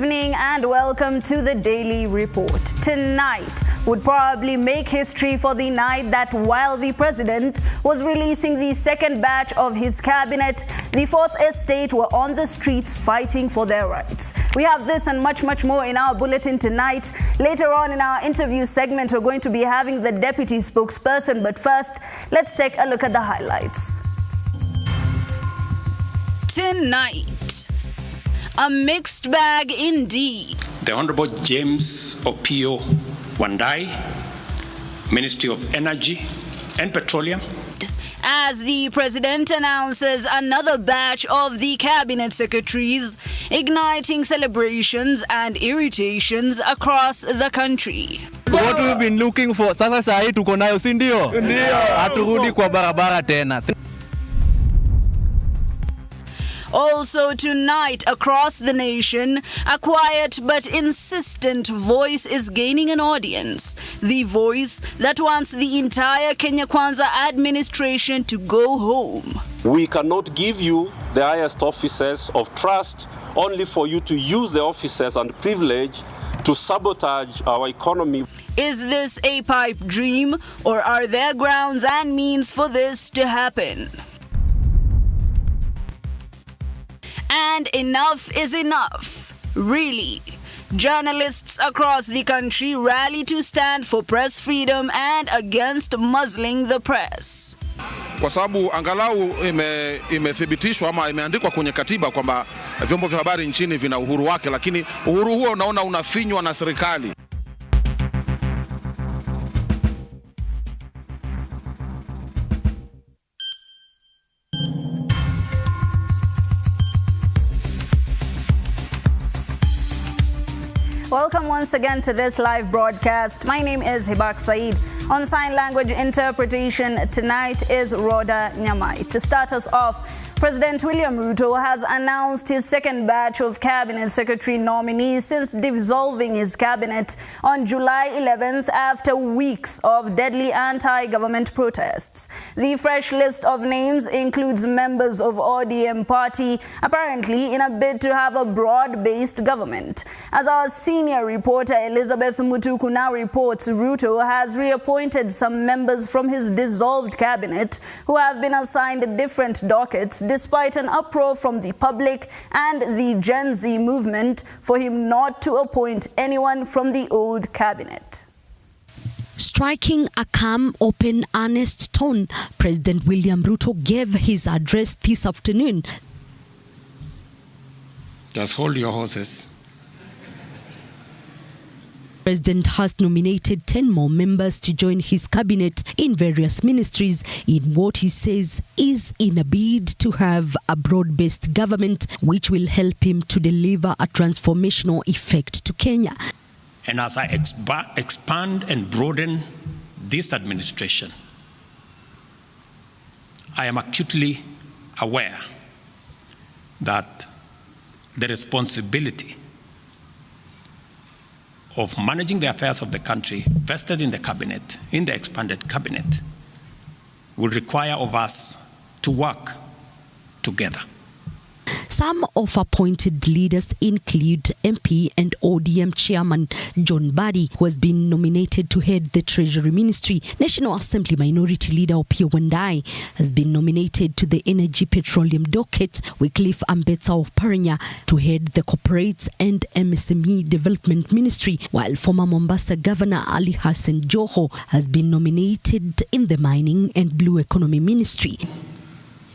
evening and welcome to the Daily Report. Tonight would probably make history for the night that while the president was releasing the second batch of his cabinet, the Fourth Estate were on the streets fighting for their rights. We have this and much more in our bulletin tonight. Later on in our interview segment, we're going to be having the deputy spokesperson, but first, let's take a look at the highlights. Tonight, a mixed bag indeed. The Honorable James Opio Wandai, Ministry of Energy and Petroleum. As the president announces another batch of the cabinet secretaries, igniting celebrations and irritations across the country. What we've been looking for, sasa sahi tuko nayo, si ndio? Haturudi kwa barabara tena. Also tonight, across the nation, a quiet but insistent voice is gaining an audience. The voice that wants the entire Kenya Kwanza administration to go home. We cannot give you the highest offices of trust only for you to use the offices and privilege to sabotage our economy. Is this a pipe dream, or are there grounds and means for this to happen? And enough is enough. Really. Journalists across the country rally to stand for press freedom and against muzzling the press. Kwa sababu angalau imethibitishwa ama imeandikwa kwenye katiba kwamba vyombo vya habari nchini vina uhuru wake, lakini uhuru huo unaona unafinywa na serikali. Welcome once again to this live broadcast. My name is Hibaq Said. On sign language interpretation tonight is Rhoda Nyamai. To start us off, President William Ruto has announced his second batch of cabinet secretary nominees since dissolving his cabinet on July 11th after weeks of deadly anti-government protests. The fresh list of names includes members of ODM party, apparently in a bid to have a broad-based government. As our senior reporter Elizabeth Mutuku now reports, Ruto has reappointed some members from his dissolved cabinet who have been assigned different dockets despite an uproar from the public and the Gen Z movement for him not to appoint anyone from the old cabinet. Striking a calm, open, honest tone, President William Ruto gave his address this afternoon. Just hold your horses. The President has nominated 10 more members to join his cabinet in various ministries in what he says is in a bid to have a broad-based government which will help him to deliver a transformational effect to Kenya. And as I expand and broaden this administration, I am acutely aware that the responsibility of managing the affairs of the country vested in the cabinet, in the expanded cabinet, will require of us to work together. Some of appointed leaders include MP and ODM chairman John Mbadi, who has been nominated to head the Treasury Ministry. National Assembly Minority Leader Opio Wandai has been nominated to the Energy Petroleum docket, Wycliffe Ambetsa of Paranya to head the Corporates and MSME Development Ministry, while former Mombasa Governor Ali Hassan Joho has been nominated in the Mining and Blue Economy Ministry.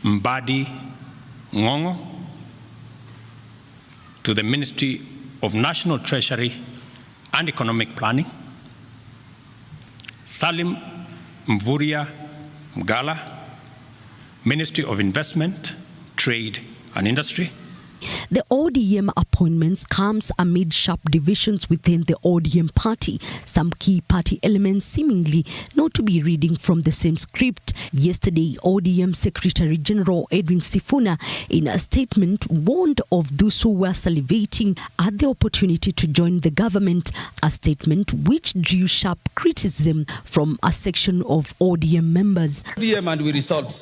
Mbadi Ngongo to the Ministry of National Treasury and Economic Planning. Salim Mvuria Mgala, Ministry of Investment, Trade and Industry. The ODM appointments comes amid sharp divisions within the ODM party, some key party elements seemingly not to be reading from the same script. Yesterday, ODM Secretary General Edwin Sifuna, in a statement, warned of those who were salivating at the opportunity to join the government, a statement which drew sharp criticism from a section of ODM members. ODM and we resolve.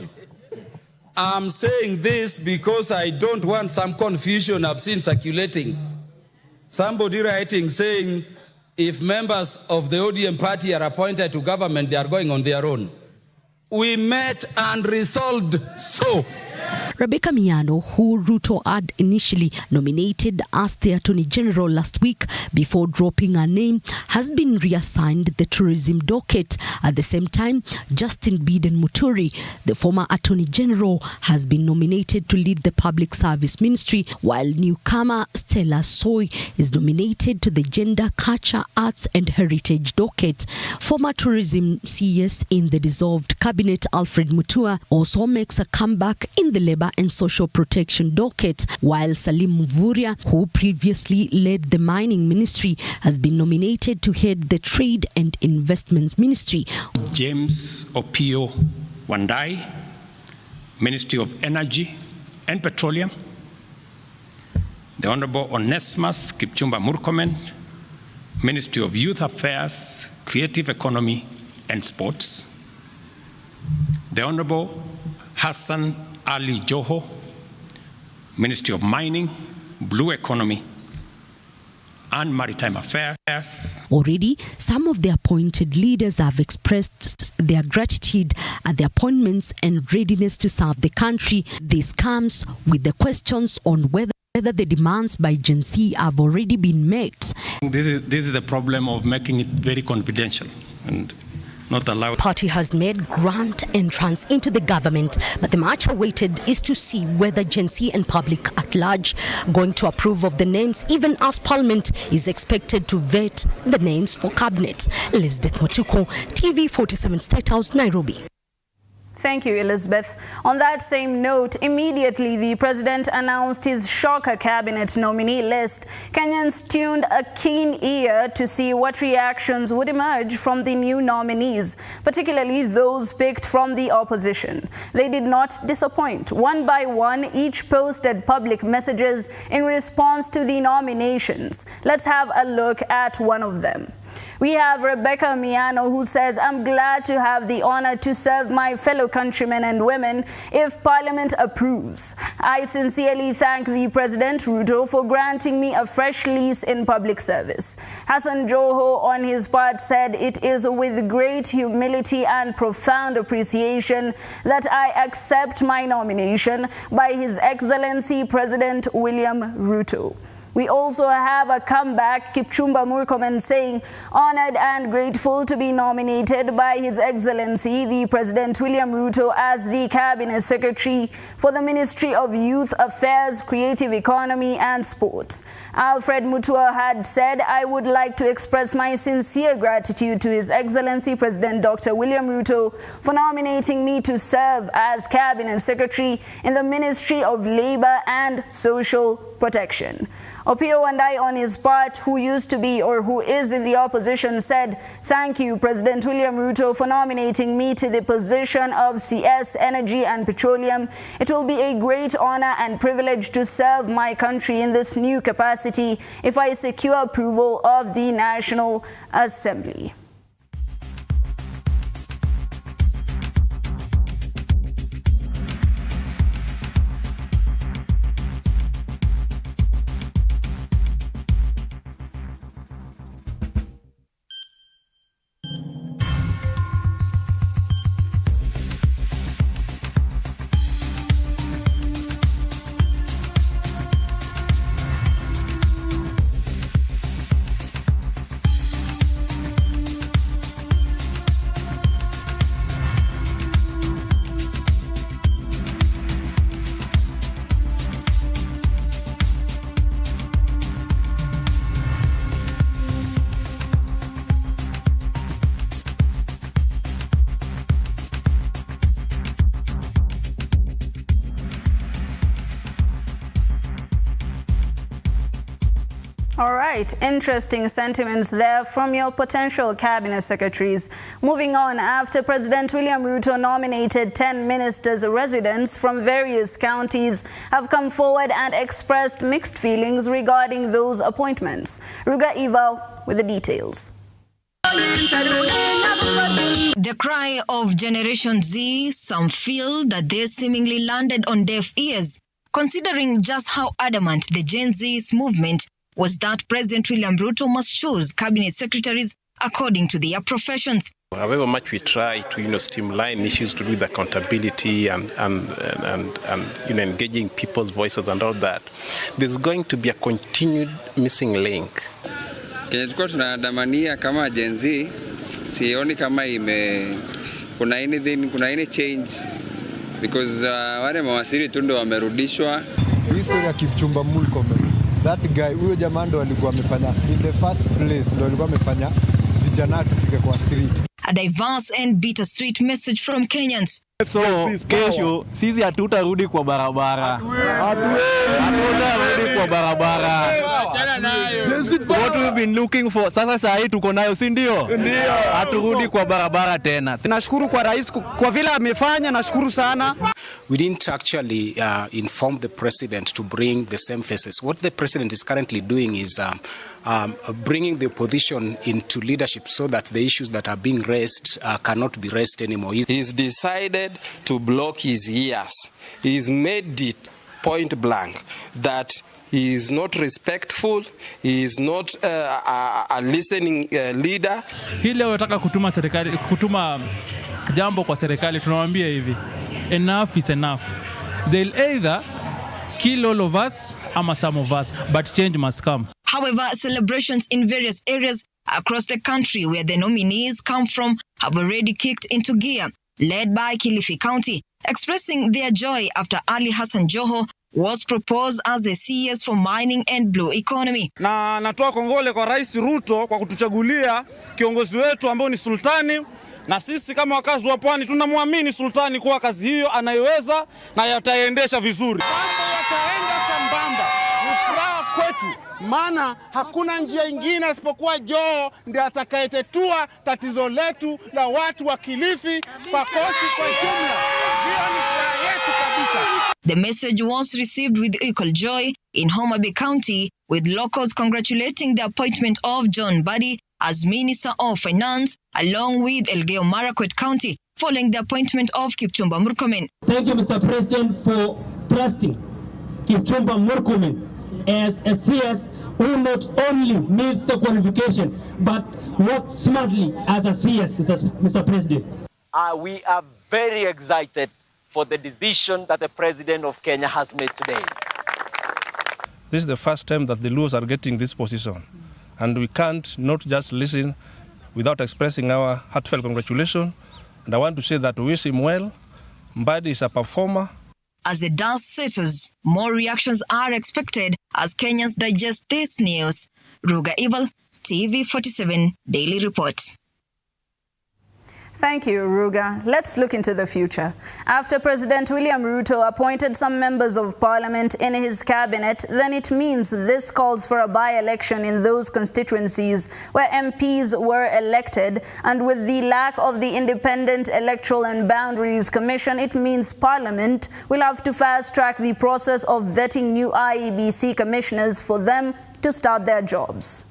I'm saying this because I don't want some confusion I've seen circulating somebody writing saying if members of the ODM party are appointed to government, they are going on their own. We met and resolved so. Rebecca Miano, who Ruto had initially nominated as the Attorney General last week before dropping her name, has been reassigned the tourism docket. At the same time, Justin Biden Muturi, the former Attorney General, has been nominated to lead the Public Service Ministry, while newcomer Stella Soy is nominated to the Gender, Culture, Arts and Heritage docket. Former tourism CS in the dissolved cabinet, Alfred Mutua, also makes a comeback in the Labour and Social Protection docket, while Salim Mvurya, who previously led the Mining Ministry, has been nominated to head the Trade and Investments Ministry. James Opio Wandai, Ministry of Energy and Petroleum. The Honorable Onesimus Kipchumba Murkomen, Ministry of Youth Affairs, Creative Economy and Sports. The Honorable Hassan Ali Joho, Ministry of Mining, Blue Economy and Maritime Affairs. Already, some of the appointed leaders have expressed their gratitude at the appointments and readiness to serve the country. This comes with the questions on whether the demands by Gen Z have already been met. This is the problem of making it very confidential and not allowed. Party has made grand entrance into the government, but the much awaited is to see whether Gen Z and public at large going to approve of the names, even as Parliament is expected to vet the names for cabinet. Elizabeth Motuko, TV47 State House, Nairobi. Thank you, Elizabeth. On that same note, immediately the president announced his shocker cabinet nominee list. Kenyans tuned a keen ear to see what reactions would emerge from the new nominees, particularly those picked from the opposition. They did not disappoint. One by one, each posted public messages in response to the nominations. Let's have a look at one of them. We have Rebecca Miano, who says, "I'm glad to have the honor to serve my fellow countrymen and women if Parliament approves. I sincerely thank the President Ruto for granting me a fresh lease in public service." Hassan Joho, on his part, said, "It is with great humility and profound appreciation that I accept my nomination by His Excellency President William Ruto." We also have a comeback, Kipchumba Murkomen, saying, "Honored and grateful to be nominated by His Excellency the President William Ruto as the Cabinet Secretary for the Ministry of Youth Affairs, Creative Economy and Sports." Alfred Mutua had said, "I would like to express my sincere gratitude to His Excellency President Dr. William Ruto for nominating me to serve as Cabinet Secretary in the Ministry of Labour and Social Protection." Opio Wandai, on his part, who used to be or who is in the opposition, said, "Thank you, President William Ruto, for nominating me to the position of CS, Energy and Petroleum. It will be a great honor and privilege to serve my country in this new capacity if I secure approval of the National Assembly." All right, interesting sentiments there from your potential cabinet secretaries. Moving on, after President William Ruto nominated 10 ministers, residents from various counties have come forward and expressed mixed feelings regarding those appointments. Ruga Ival with the details. The cry of Generation Z, some feel that they seemingly landed on deaf ears, considering just how adamant the Gen Z's movement was that President William Ruto must choose cabinet secretaries according to their professions. However much we try to streamline issues to do with accountability and engaging people's voices and all that, there's going to be a continued missing link. Kenya tulikuwa tunadamania kama Gen Z, sioni kama kuna any change because wale mawaziri tu ndio wamerudishwa. History ya Kipchumba Murkomen, that guy, huyo jamaa ndo alikuwa amefanya in the first place, ndo alikuwa amefanya vijana tufike kwa street. A diverse and bittersweet message from Kenyans. So, kesho sisi hatutarudi kwa barabara. Hatutarudi kwa barabara. What we've been looking for, sasa sahi tuko nayo, si ndio? Haturudi kwa barabara tena. Nashukuru kwa rais kwa vile amefanya, nashukuru sana. We didn't actually inform the president to bring the same faces. What the president is currently doing is bringing the opposition into leadership so that the issues that are being raised cannot be raised anymore. He's decided to block his ears. He's made it point blank that he is not respectful, he is not a listening leader. Hili wanataka kutuma jambo kwa serikali, tunawaambia hivi, enough is enough. They'll either kill all of us or some of us, but change must come. However, celebrations in various areas across the country where the nominees come from have already kicked into gear, led by Kilifi County, expressing their joy after Ali Hassan Joho was proposed as the CS for mining and blue economy. Na natoa kongole kwa Rais Ruto kwa kutuchagulia kiongozi wetu ambao ni Sultani, na sisi kama wakazi wa Pwani tunamwamini Sultani kwa kazi hiyo anayoweza na yataendesha vizuri. Mambo yataenda sambamba, ni furaha kwetu, maana hakuna njia ingine isipokuwa Joho ndiye atakayetetua tatizo letu la watu wa Kilifi kwa kosi kwa jumla. Hiyo ni furaha yetu kabisa. The message was received with equal joy in Homa Bay County, with locals congratulating the appointment of John Mbadi as Minister of Finance, along with Elgeyo Marakwet County, following the appointment of Kipchumba Murkomen. Thank you, Mr. President, for trusting Kipchumba Murkomen as a CS who not only meets the qualification, but works smartly as a CS, Mr. President. We are very excited for the decision that the President of Kenya has made today. This is the first time that the Luos are getting this position, and we can't not just listen without expressing our heartfelt congratulations. And I want to say that we wish him well. Mbadi is a performer. As the dust settles, more reactions are expected as Kenyans digest this news. Ruga Evil, TV47 Daily Report. Thank you, Ruga. Let's look into the future. After President William Ruto appointed some members of parliament in his cabinet, then it means this calls for a by-election in those constituencies where MPs were elected. And with the lack of the Independent Electoral and Boundaries Commission, it means Parliament will have to fast-track the process of vetting new IEBC commissioners for them to start their jobs.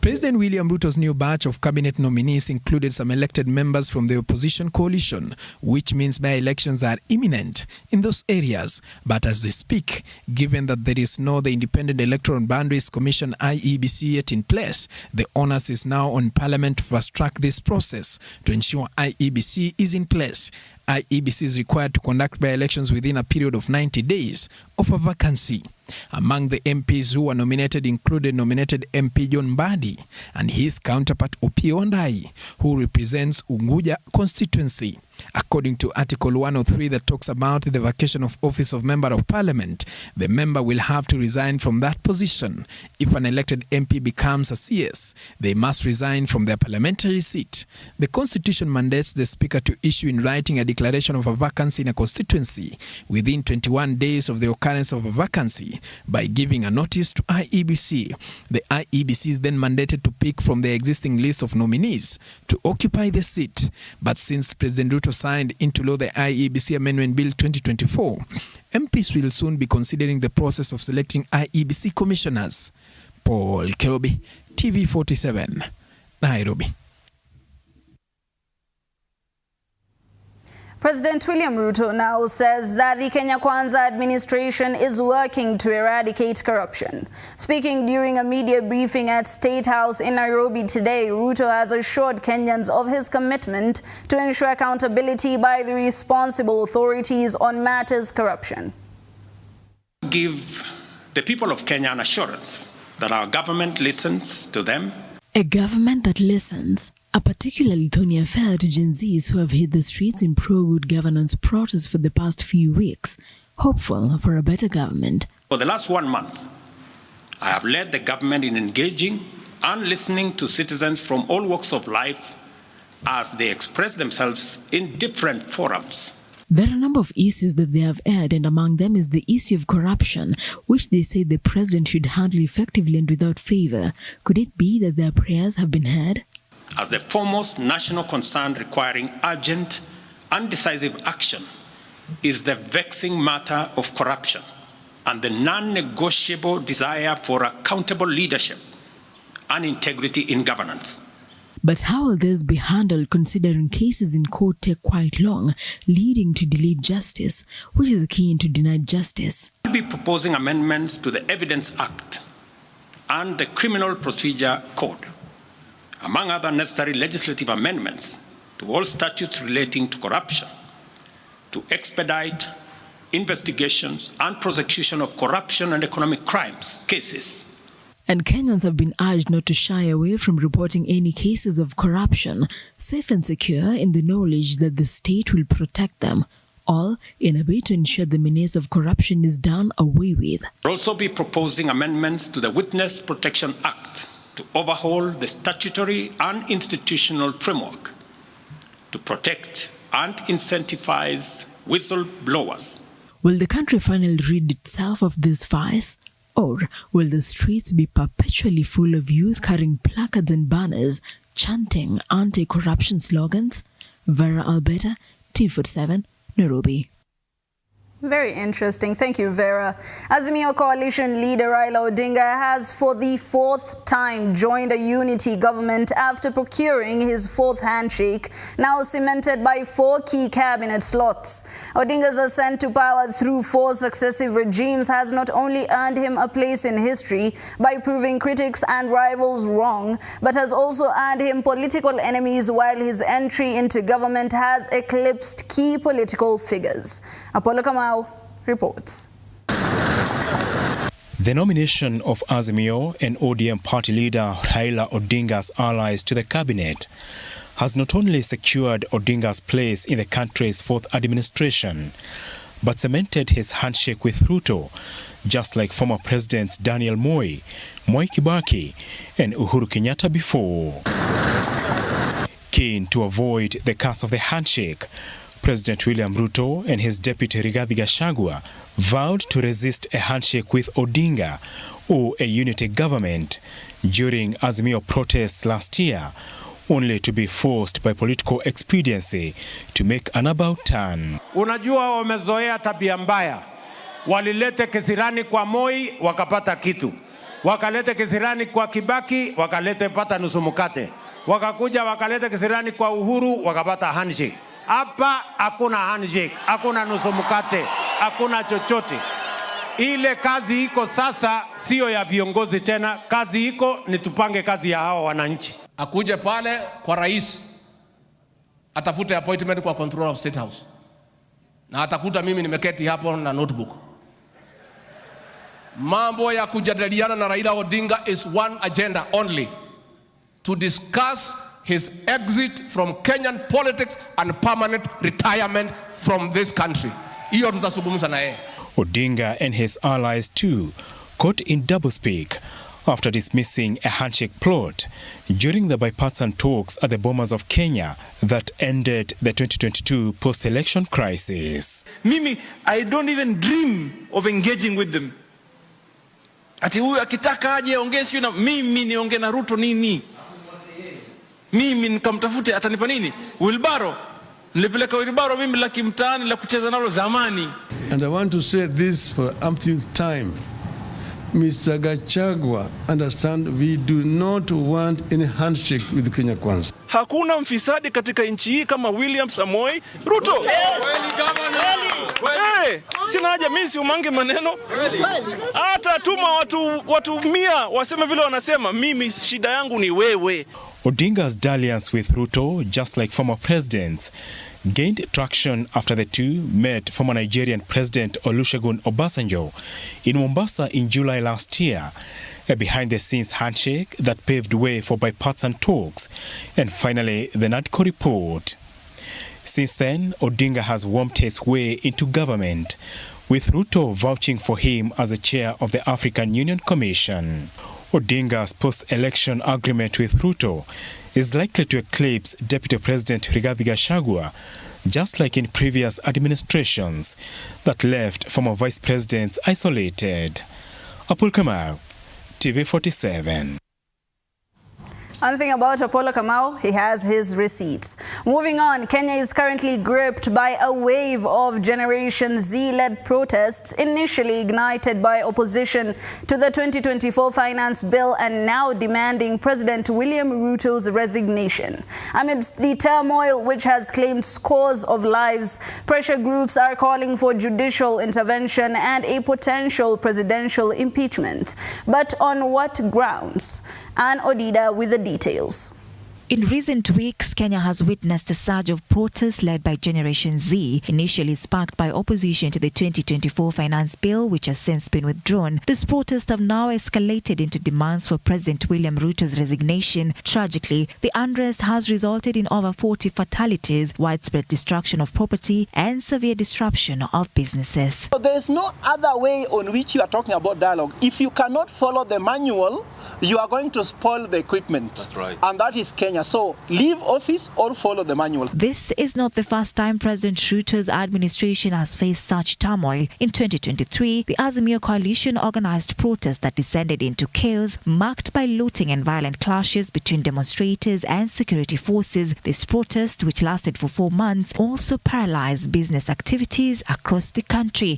President William Ruto's new batch of cabinet nominees included some elected members from the opposition coalition, which means by-elections are imminent in those areas. But as we speak, given that there is no the Independent Electoral and Boundaries Commission IEBC yet in place, the onus is now on Parliament to fast-track this process to ensure IEBC is in place. IEBC is required to conduct by-elections within a period of 90 days of a vacancy. Among the MPs who were nominated included nominated MP John Mbadi and his counterpart Opiyo Wandayi, who represents Unguja constituency. According to Article 103 that talks about the vacation of office of Member of Parliament, the member will have to resign from that position. If an elected MP becomes a CS, they must resign from their parliamentary seat. The Constitution mandates the Speaker to issue in writing a declaration of a vacancy in a constituency within 21 days of the occurrence of a vacancy by giving a notice to IEBC. The IEBC is then mandated to pick from the existing list of nominees to occupy the seat. But since President Ruto signed into law the IEBC Amendment Bill 2024, MPs will soon be considering the process of selecting IEBC commissioners. Paul Kerobi, TV47, Nairobi. President William Ruto now says that the Kenya Kwanza administration is working to eradicate corruption. Speaking during a media briefing at State House in Nairobi today, Ruto has assured Kenyans of his commitment to ensure accountability by the responsible authorities on matters corruption. Give the people of Kenya an assurance that our government listens to them. A government that listens. A particularly thorny affair to Gen Zs who have hit the streets in pro-good governance protests for the past few weeks, hopeful for a better government. For the last 1 month, I have led the government in engaging and listening to citizens from all walks of life as they express themselves in different forums. There are a number of issues that they have aired, and among them is the issue of corruption, which they say the president should handle effectively and without favor. Could it be that their prayers have been heard? As the foremost national concern requiring urgent and decisive action is the vexing matter of corruption and the non-negotiable desire for accountable leadership and integrity in governance. But how will this be handled considering cases in court take quite long, leading to delayed justice, which is akin to denied justice? We'll be proposing amendments to the Evidence Act and the Criminal Procedure Code, among other necessary legislative amendments to all statutes relating to corruption, to expedite investigations and prosecution of corruption and economic crimes cases. And Kenyans have been urged not to shy away from reporting any cases of corruption, safe and secure in the knowledge that the state will protect them, all in a bid to ensure the menace of corruption is done away with. We'll also be proposing amendments to the Witness Protection Act to overhaul the statutory and institutional framework to protect and incentivize whistleblowers. Will the country finally rid itself of this vice? Or will the streets be perpetually full of youth carrying placards and banners, chanting anti-corruption slogans? Vera Alberta, TV47, Nairobi. Very interesting. Thank you, Vera. Azimio coalition leader Raila Odinga has for the 4th time joined a unity government after procuring his 4th handshake, now cemented by 4 key cabinet slots. Odinga's ascent to power through 4 successive regimes has not only earned him a place in history by proving critics and rivals wrong, but has also earned him political enemies, while his entry into government has eclipsed key political figures. Apollo Kamau reports. The nomination of Azimio and ODM party leader Raila Odinga's allies to the cabinet has not only secured Odinga's place in the country's 4th administration, but cemented his handshake with Ruto, just like former presidents Daniel Moi, Mwai Kibaki, and Uhuru Kenyatta before. Keen to avoid the curse of the handshake, President William Ruto and his deputy Rigathi Gachagua vowed to resist a handshake with Odinga or a unity government during Azimio protests last year, only to be forced by political expediency to make an about turn. Unajua wamezoea tabia mbaya. Walilete kisirani kwa Moi wakapata kitu. Wakalete kisirani kwa Kibaki wakalete pata nusu mkate. Wakakuja wakalete kisirani kwa Uhuru wakapata handshake. Hapa hakuna handshake, hakuna nusu mkate, hakuna chochote. Ile kazi iko sasa sio ya viongozi tena, kazi iko ni tupange kazi ya hawa wananchi. Akuje pale kwa rais, atafute appointment kwa control of State House. Na atakuta mimi nimeketi hapo na notebook. Mambo ya kujadiliana na Raila Odinga is one agenda only: to discuss his exit from Kenyan politics and permanent retirement from this country. Hiyo tutazungumza na yeye. Odinga and his allies too caught in doublespeak after dismissing a handshake plot during the bipartisan talks at the Bomas of Kenya that ended the 2022 post-election crisis. Mimi, I don't even dream of engaging with them. Ati huyu akitaka aje ongee sio na mimi niongee na Ruto nini? Mimi nikamtafute atanipa nini? Wilbaro. Nilipeleka Wilbaro mimi la kimtaani la kucheza nalo zamani. And I want to say this for umpteenth time. Mr. Gachagua understand we do not want any handshake with Kenya Kwanza. Hakuna mfisadi katika nchi hii kama William Samoei Ruto. Sina haja mimi si umange maneno. Hata tuma watu 100 waseme vile wanasema, mimi shida yangu ni wewe. Odinga's dalliance with Ruto, just like former presidents, gained traction after the two met former Nigerian President Olusegun Obasanjo in Mombasa in July last year, a behind-the-scenes handshake that paved way for bipartisan talks, and finally the NADCO report. Since then, Odinga has wormed his way into government, with Ruto vouching for him as the chair of the African Union Commission. Odinga's post-election agreement with Ruto is likely to eclipse Deputy President Rigathi Gachagua, just like in previous administrations that left former vice presidents isolated. Apul Kamau, TV47. One thing about Apollo Kamau, he has his receipts. Moving on, Kenya is currently gripped by a wave of Generation Z-led protests, initially ignited by opposition to the 2024 finance bill and now demanding President William Ruto's resignation. Amidst the turmoil which has claimed scores of lives, pressure groups are calling for judicial intervention and a potential presidential impeachment. But on what grounds? And Odida with the details. In recent weeks, Kenya has witnessed a surge of protests led by Generation Z, initially sparked by opposition to the 2024 finance bill, which has since been withdrawn. These protests have now escalated into demands for President William Ruto's resignation. Tragically, the unrest has resulted in over 40 fatalities, widespread destruction of property, and severe disruption of businesses. So there is no other way on which you are talking about dialogue. If you cannot follow the manual, you are going to spoil the equipment. That's right. And that is Kenya. So leave office or follow the manual. This is not the first time President Ruto's administration has faced such turmoil. In 2023, the Azimio coalition organized protests that descended into chaos, marked by looting and violent clashes between demonstrators and security forces. This protest, which lasted for 4 months, also paralyzed business activities across the country.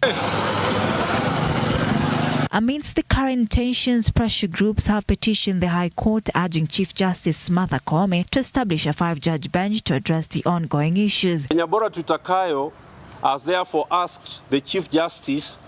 Amidst the current tensions, pressure groups have petitioned the High Court urging Chief Justice Martha Koome to establish a 5-judge bench to address the ongoing issues. Kenya Bora Tutakayo has therefore asked the Chief Justice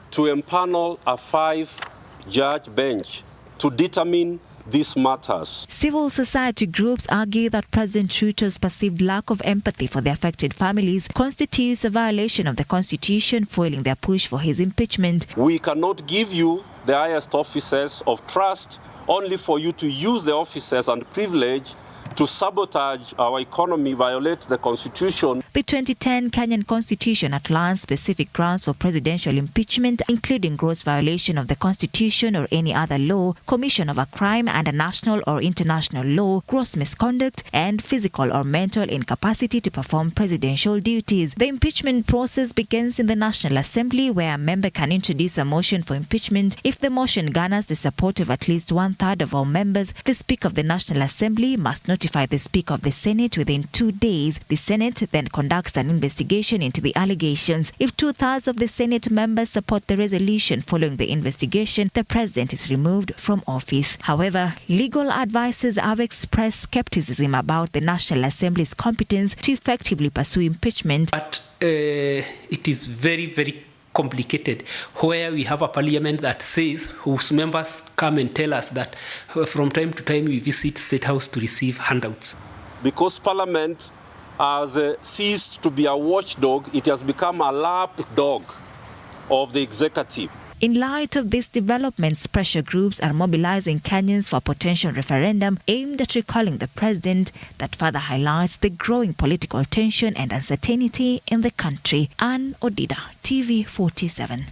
to empanel a 5-judge bench to determine these matters. Civil society groups argue that President Ruto's perceived lack of empathy for the affected families constitutes a violation of the Constitution, foiling their push for his impeachment. We cannot give you the highest offices of trust only for you to use the offices and privilege to sabotage our economy, violate the Constitution. The 2010 Kenyan Constitution outlines specific grounds for presidential impeachment, including gross violation of the Constitution or any other law, commission of a crime under national or international law, gross misconduct, and physical or mental incapacity to perform presidential duties. The impeachment process begins in the National Assembly, where a member can introduce a motion for impeachment. If the motion garners the support of at least 1/3 of all members, the Speaker of the National Assembly must notify the Speaker of the Senate within 2 days. The Senate then conducts an investigation into the allegations. If 2/3 of the Senate members support the resolution following the investigation, the President is removed from office. However, legal advisors have expressed skepticism about the National Assembly's competence to effectively pursue impeachment. But it is very, very complicated, where we have a parliament that says, whose members come and tell us that from time to time we visit State House to receive handouts. Because Parliament has ceased to be a watchdog, it has become a lapdog of the executive. In light of these developments, pressure groups are mobilizing Kenyans for a potential referendum aimed at recalling the president that further highlights the growing political tension and uncertainty in the country. Anne Odida, TV47.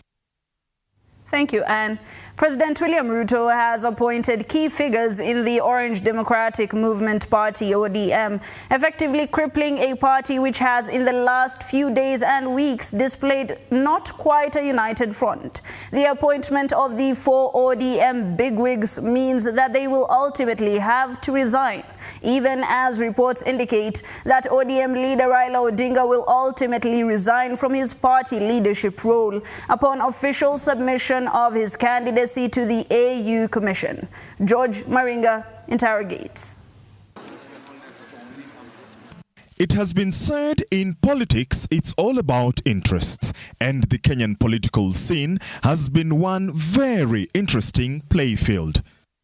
Thank you, Anne. President William Ruto has appointed key figures in the Orange Democratic Movement Party, ODM, effectively crippling a party which has in the last few days and weeks displayed not quite a united front. The appointment of the 4 ODM bigwigs means that they will ultimately have to resign. even as reports indicate that ODM leader Raila Odinga will ultimately resign from his party leadership role upon official submission of his candidacy to the AU Commission. George Maringa interrogates. It has been said in politics it's all about interests, and the Kenyan political scene has been one very interesting playfield.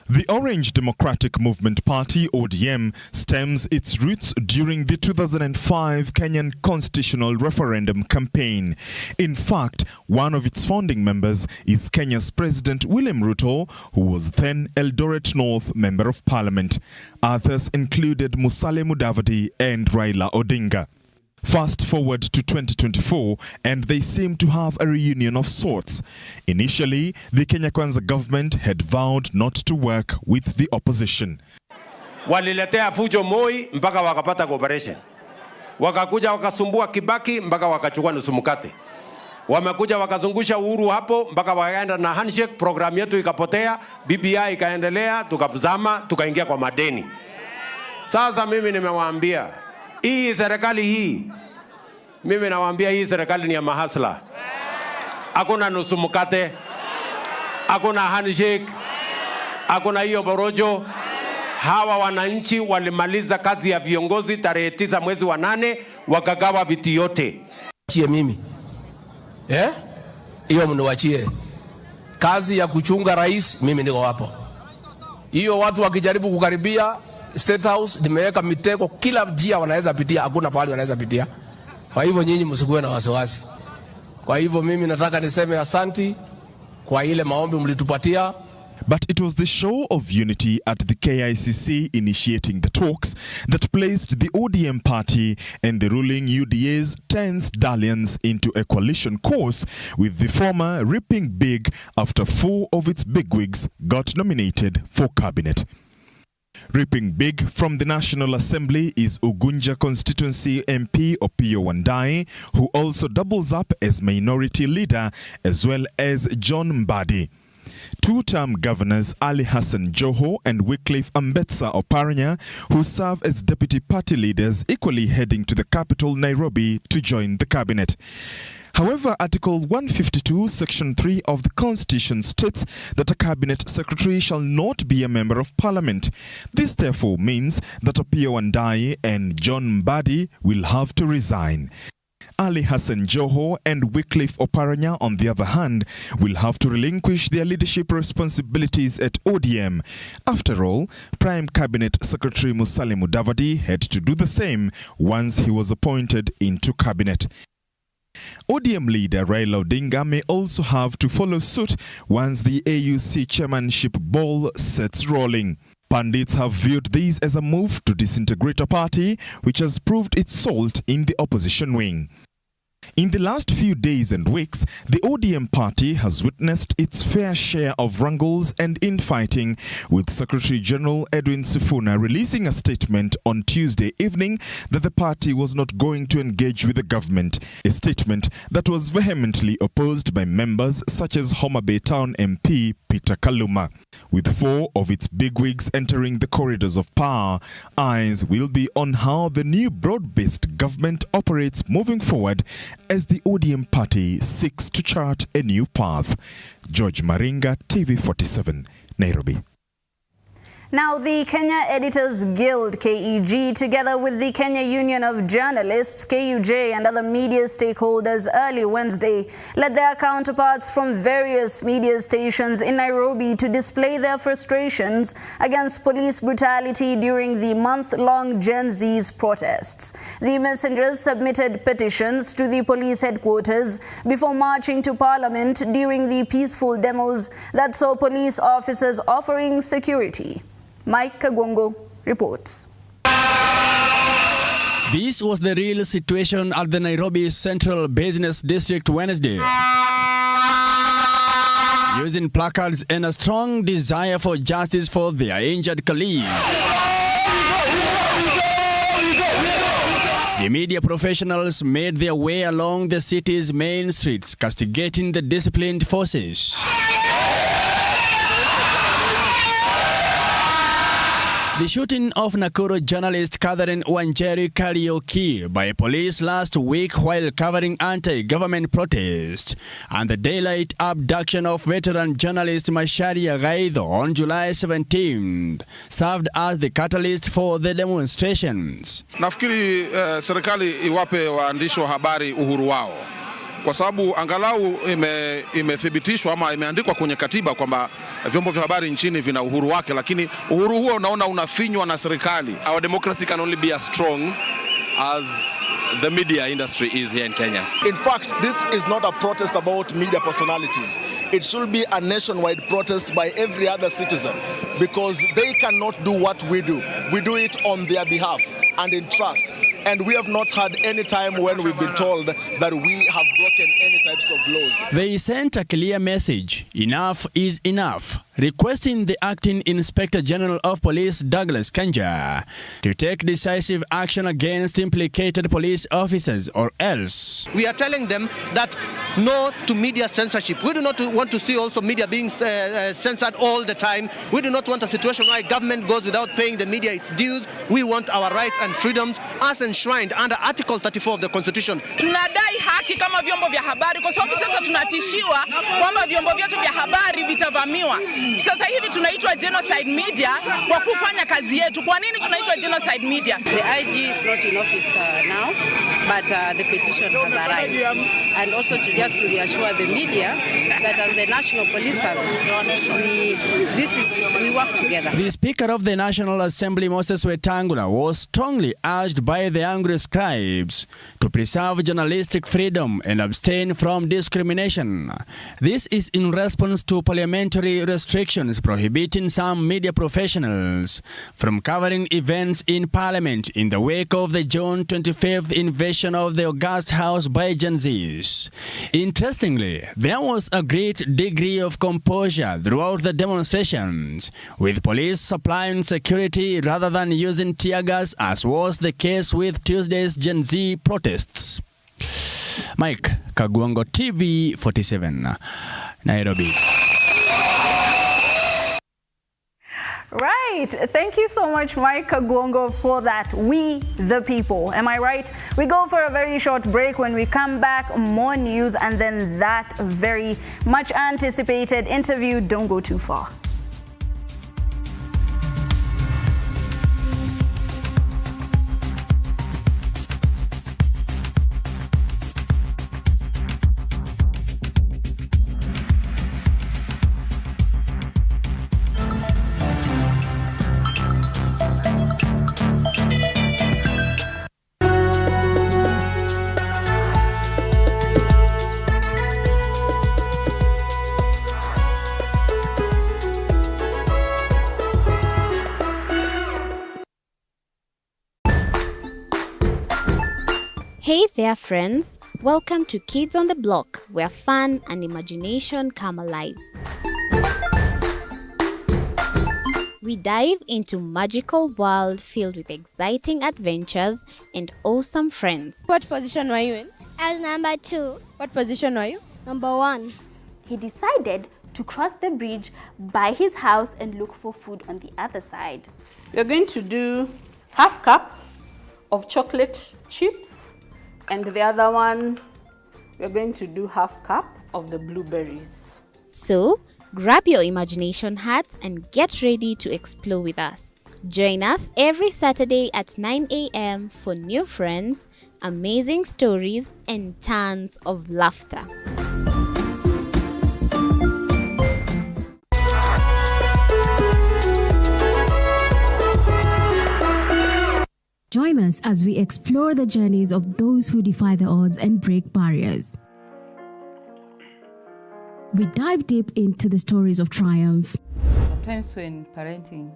The Orange Democratic Movement Party, ODM, stems its roots during the 2005 Kenyan constitutional referendum campaign. In fact, one of its founding members is Kenya's President William Ruto, who was then Eldoret North Member of Parliament. Others included Musalia Mudavadi and Raila Odinga. Fast forward to 2024, and they seem to have a reunion of sorts. Initially, the Kenya Kwanza government had vowed not to work with the opposition. Waliletea fujo Moi mpaka wakapata cooperation. Wakakuja wakasumbua Kibaki mpaka wakachukua nusu mkate. Wamekuja wakazungusha Uhuru hapo mpaka wakaenda na handshake, program yetu ikapotea, BBI ikaendelea, tukazama, tukaingia kwa madeni. Sasa mimi nimewaambia hii serikali hii, mimi nawaambia hii serikali ni ya mahasla. Hakuna nusu mkate, hakuna handshake, hakuna hiyo borojo. Hawa wananchi walimaliza kazi ya viongozi tarehe 9 mwezi wa 8, wakagawa viti yote. Chie mimi. Hiyo mniwachie. Kazi ya kuchunga rais mimi niko hapo. Hiyo watu wakijaribu kukaribia State House nimeweka mitego kila njia wanaweza pitia, hakuna pahali wanaweza pitia. Kwa hivyo nyinyi msikuwe na wasiwasi. Kwa hivyo mimi nataka niseme asanti kwa ile maombi mlitupatia. But it was the show of unity at the KICC initiating the talks that placed the ODM party and the ruling UDA's tense dalliance into a coalition course, with the former reaping big after 4 of its bigwigs got nominated for cabinet. Reaping big from the National Assembly is Ugunja constituency MP Opiyo Wandayi, who also doubles up as minority leader, as well as John Mbadi. Two-term governors Ali Hassan Joho and Wycliffe Ambetsa Oparanya, who serve as deputy party leaders, equally heading to the capital Nairobi to join the cabinet. However, Article 152, Section 3 of the Constitution states that a cabinet secretary shall not be a member of parliament. This therefore means that Opiyo Wandayi and John Mbadi will have to resign. Ali Hassan Joho and Wycliffe Oparanya, on the other hand, will have to relinquish their leadership responsibilities at ODM. After all, Prime Cabinet Secretary Musalia Mudavadi had to do the same once he was appointed into cabinet. ODM leader Raila Odinga may also have to follow suit once the AUC chairmanship ball sets rolling. Pundits have viewed this as a move to disintegrate a party which has proved its salt in the opposition wing. In the last few days and weeks, the ODM party has witnessed its fair share of wrangles and infighting, with Secretary General Edwin Sifuna releasing a statement on Tuesday evening that the party was not going to engage with the government, a statement that was vehemently opposed by members such as Homa Bay Town MP Peter Kaluma. With 4 of its bigwigs entering the corridors of power, eyes will be on how the new broad-based government operates moving forward as the ODM party seeks to chart a new path. George Maringa, TV47, Nairobi. Now, the Kenya Editors Guild, KEG, together with the Kenya Union of Journalists, KUJ, and other media stakeholders early Wednesday, led their counterparts from various media stations in Nairobi to display their frustrations against police brutality during the month-long Gen Z's protests. The messengers submitted petitions to the police headquarters before marching to Parliament during the peaceful demos that saw police officers offering security. Mike Kagongo reports. This was the real situation at the Nairobi Central Business District Wednesday. Using placards and a strong desire for justice for their injured colleagues. The media professionals made their way along the city's main streets, castigating the disciplined forces. The shooting of Nakuru journalist Catherine Wanjeri Kariuki by police last week while covering anti-government protests, and the daylight abduction of veteran journalist Macharia Gaidho on July 17th served as the catalyst for the demonstrations. Nafikiri serikali iwape waandishi wa habari uhuru wao, kwa sababu angalau imethibitishwa ama imeandikwa kwenye katiba kwamba vyombo vya habari nchini vina uhuru wake, lakini uhuru huo unaona unafinywa na serikali. Our democracy can only be as strong as the media industry is here in Kenya. In fact, this is not a protest about media personalities. It should be a nationwide protest by every other citizen, because they cannot do what we do. We do it on their behalf and in trust. And we have not had any time when we've been told that we have broken any types of laws. They sent a clear message: enough is enough, requesting the Acting Inspector General of Police, Douglas Kanja, to take decisive action against implicated police officers, or else. We are telling them that no to media censorship. We do not want to see also media being censored all the time. We do not want a situation where government goes without paying the media its dues. We want our rights and freedoms as enshrined under Article 34 of the Constitution. Tunadai haki kama vyombo vya habari, kwa sababu sasa tunatishiwa kwamba vyombo vyetu vya habari vitavamiwa. Sasa hivi tunaitwa genocide media kwa kufanya kazi yetu. Kwa nini tunaitwa genocide media? The IG is not in office now, but the petition has arrived. And also to reassure the media that as the National Police Service, we work together. The Speaker of the National Assembly, Moses Wetangula, was strongly urged by the angry scribes to preserve journalistic freedom and abstain from discrimination. This is in response to parliamentary restrictions prohibiting some media professionals from covering events in Parliament in the wake of the June 25th invasion of the August House by Gen Zs. Interestingly, there was a great degree of composure throughout the demonstrations, with police supplying security rather than using tear gas, as was the case with Tuesday's Gen Z protests. Mike Kagwango, TV47, Nairobi. Right. Thank you so much, Mike Kagwango, for that. We the people. Am I right? We go for a very short break. When we come back, more news and then that very much anticipated interview. Don't go too far. Hey there friends, welcome to Kids on the Block, where fun and imagination come alive. We dive into magical world filled with exciting adventures and awesome friends. What position were you in? I was number 2. What position were you? Number 1. He decided to cross the bridge by his house and look for food on the other side. We're going to do half cup of chocolate chips, and the other one, we're going to do half cup of the blueberries. So, grab your imagination hats and get ready to explore with us. Join us every Saturday at 9 a.m. for new friends, amazing stories, and tons of laughter. Join us as we explore the journeys of those who defy the odds and break barriers. We dive deep into the stories of triumph. Sometimes when parenting,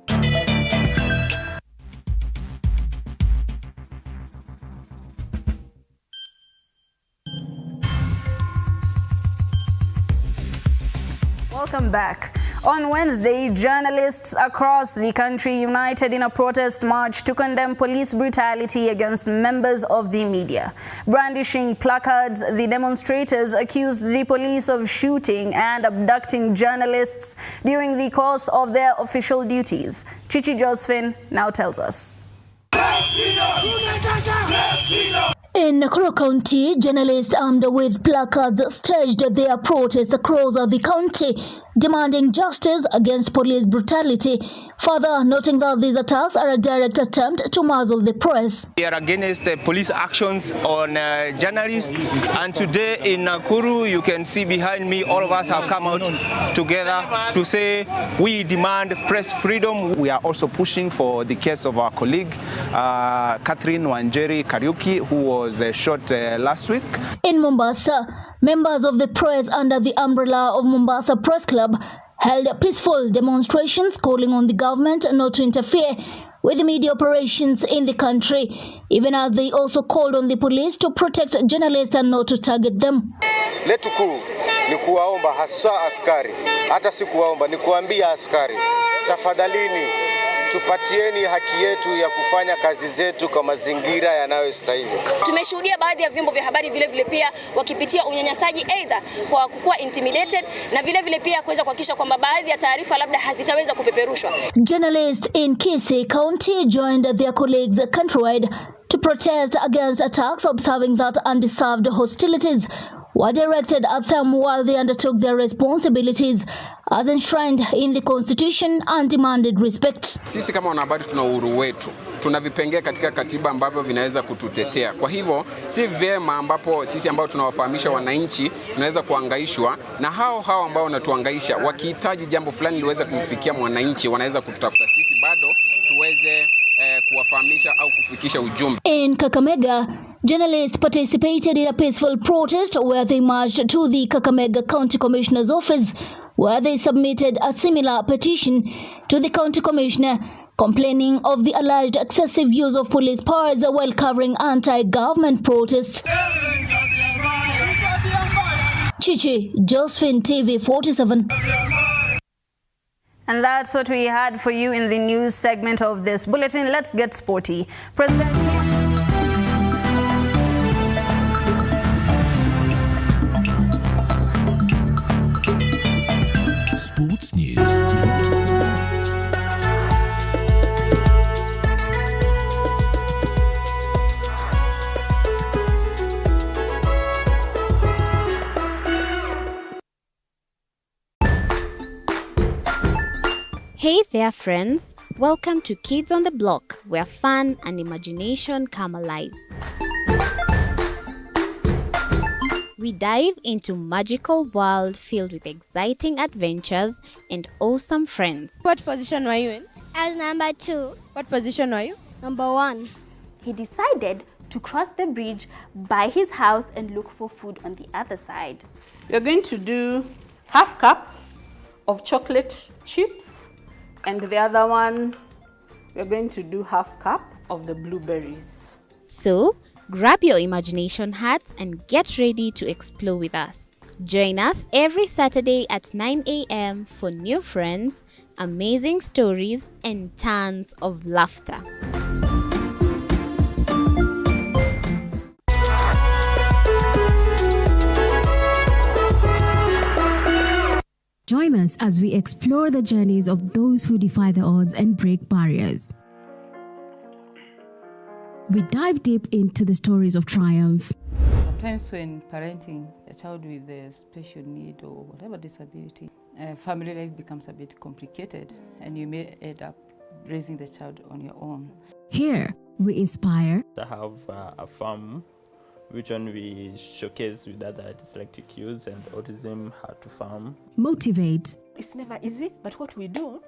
Welcome back. On Wednesday, journalists across the country united in a protest march to condemn police brutality against members of the media. Brandishing placards, the demonstrators accused the police of shooting and abducting journalists during the course of their official duties. Chichi Josephine now tells us. In Nakuru County, journalists armed with placards staged their protest across the county, demanding justice against police brutality, further noting that these attacks are a direct attempt to muzzle the press. We are against police actions on journalists, and today in Nakuru, you can see behind me, all of us have come out together to say we demand press freedom. We are also pushing for the case of our colleague, Catherine Wanjeri Kariuki, who was shot last week. In Mombasa, members of the press under the umbrella of Mombasa Press Club held peaceful demonstrations calling on the government not to interfere with the media operations in the country, even as they also called on the police to protect journalists and not to target them. Letu kuu ni kuwaomba hasa askari, hata si kuwaomba ni kuambia askari, tafadhalini tupatieni haki yetu ya kufanya kazi zetu kwa mazingira yanayostahili. Tumeshuhudia baadhi ya vyombo vya habari vile pia wakipitia unyanyasaji aidha kwa kuwa intimidated na vile pia kuweza kuhakikisha kwamba baadhi ya taarifa labda hazitaweza kupeperushwa. Journalists in Kisii County joined their colleagues countrywide to protest against attacks, observing that undeserved hostilities were directed at them while they undertook their responsibilities as enshrined in the Constitution and demanded respect. Sisi kama wanahabari tuna uhuru wetu. Tuna vipengee katika katiba ambavyo vinaweza kututetea. Kwa hivyo si vyema ambapo sisi ambao tunawafahamisha wananchi tunaweza kuangaishwa na hao ambao wanatuangaisha. Wakihitaji jambo fulani liweze kumfikia mwananchi, wanaweza kututafuta sisi bado tuweze kuwafahamisha au kufikisha ujumbe. In Kakamega, journalists participated in a peaceful protest where they marched to the Kakamega County Commissioner's office, where they submitted a similar petition to the County Commissioner, complaining of the alleged excessive use of police powers while covering anti-government protests. Chichi Josephine, TV47. And that's what we had for you in the news segment of this bulletin. Let's get sporty. Sports News. Hey there friends, welcome to Kids on the Block, where fun and imagination come alive. We dive into magical world filled with exciting adventures and awesome friends. What position were you in? I was number 2. What position were you? Number 1. He decided to cross the bridge by his house and look for food on the other side. We're going to do half cup of chocolate chips, and the other one, we're going to do half cup of the blueberries. So, grab your imagination hats and get ready to explore with us. Join us every Saturday at 9 a.m. for new friends, amazing stories, and tons of laughter. Join us as we explore the journeys of those who defy the odds and break barriers. We dive deep into the stories of triumph. Sometimes when parenting a child with a special need or whatever disability, family life becomes a bit complicated and you may end up raising the child on your own. Here, we inspire. I have a farm which one we showcase with other dyslexic youths and autism how to farm. Motivate. It's never easy, but what we do,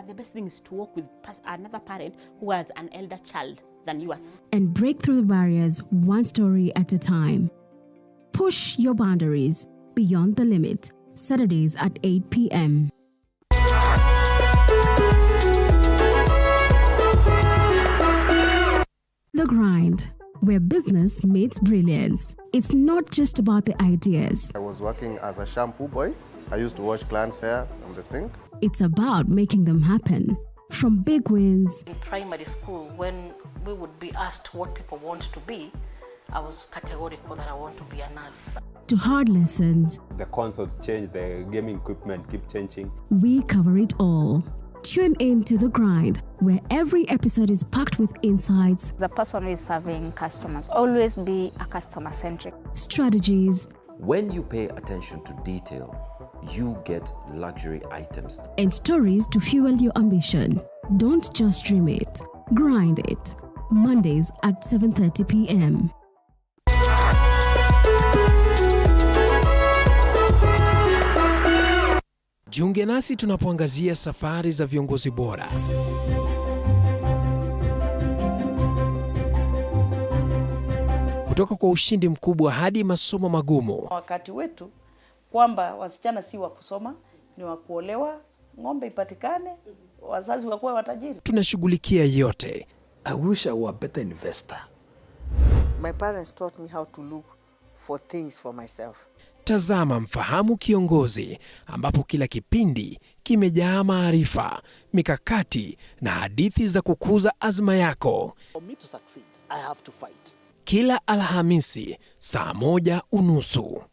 the best thing is to work with another parent who has an elder child than yours. And break through the barriers one story at a time. Push your boundaries beyond the limit. Saturdays at 8 p.m. The grind. where business meets brilliance. It's not just about the ideas. I was working as a shampoo boy. I used to wash clients' hair on the sink. It's about making them happen. From big wins. In primary school, when we would be asked what people want to be, I was categorical that I want to be a nurse. To hard lessons. The consoles change, the gaming equipment keep changing. We cover it all. Tune in to The Grind, where every episode is packed with insights. The person who is serving customers, always be a customer-centric. Strategies. When you pay attention to detail, you get luxury items. And stories to fuel your ambition. Don't just dream it, grind it. Mondays at 7:30 p.m. Jiunge nasi tunapoangazia safari za viongozi bora. Kutoka kwa ushindi mkubwa hadi masomo magumu. Wakati wetu kwamba wasichana si wa kusoma, ni wa kuolewa, ng'ombe ipatikane, wazazi wakuwa watajiri. Tunashughulikia yote. I wish I were a better investor. My parents taught me how to look for things for myself. Tazama Mfahamu Kiongozi, ambapo kila kipindi kimejaa maarifa, mikakati na hadithi za kukuza azma yako. For me to succeed, I have to fight. Kila Alhamisi saa 1:30.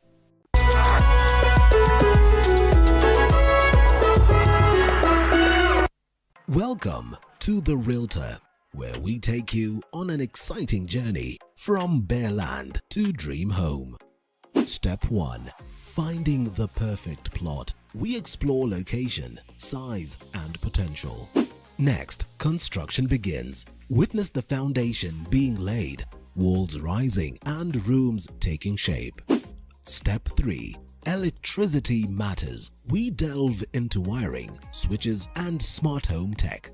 Welcome to The Realtor, where we take you on an exciting journey from bare land to dream home. Step 1. Finding the perfect plot. We explore location, size, and potential. Next, construction begins. Witness the foundation being laid, walls rising, and rooms taking shape. Step 3. Electricity matters. We delve into wiring, switches, and smart home tech.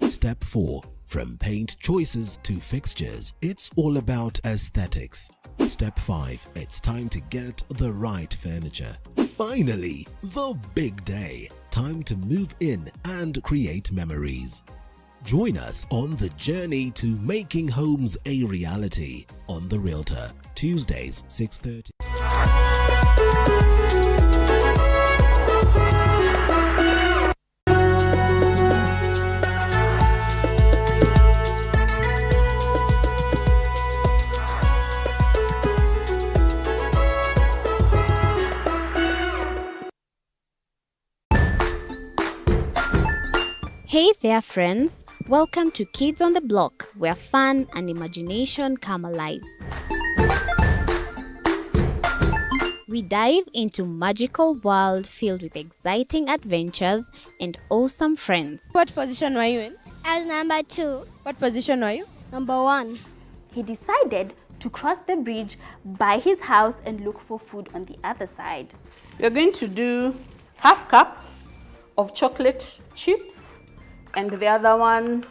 Step 4. From paint choices to fixtures, it's all about aesthetics. Step 5. It's time to get the right furniture. Finally, the big day. Time to move in and create memories. Join us on the journey to making homes a reality on The Realtor, Tuesdays 6:30. Hey there friends, welcome to Kids on the Block, where fun and imagination come alive. We dive into magical world filled with exciting adventures and awesome friends. What position were you in? I was number 2. What position were you? Number 1. He decided to cross the bridge by his house and look for food on the other side. We're going to do half cup of chocolate chips, and the other one,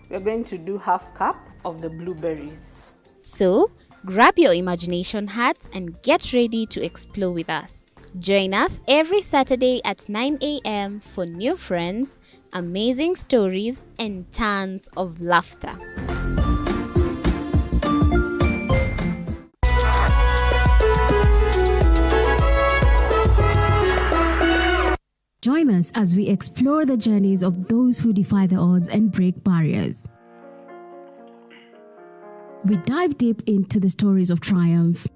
we're going to do half cup of the blueberries. So, grab your imagination hats and get ready to explore with us. Join us every Saturday at 9 a.m. for new friends, amazing stories, and tons of laughter. Join us as we explore the journeys of those who defy the odds and break barriers. We dive deep into the stories of triumph.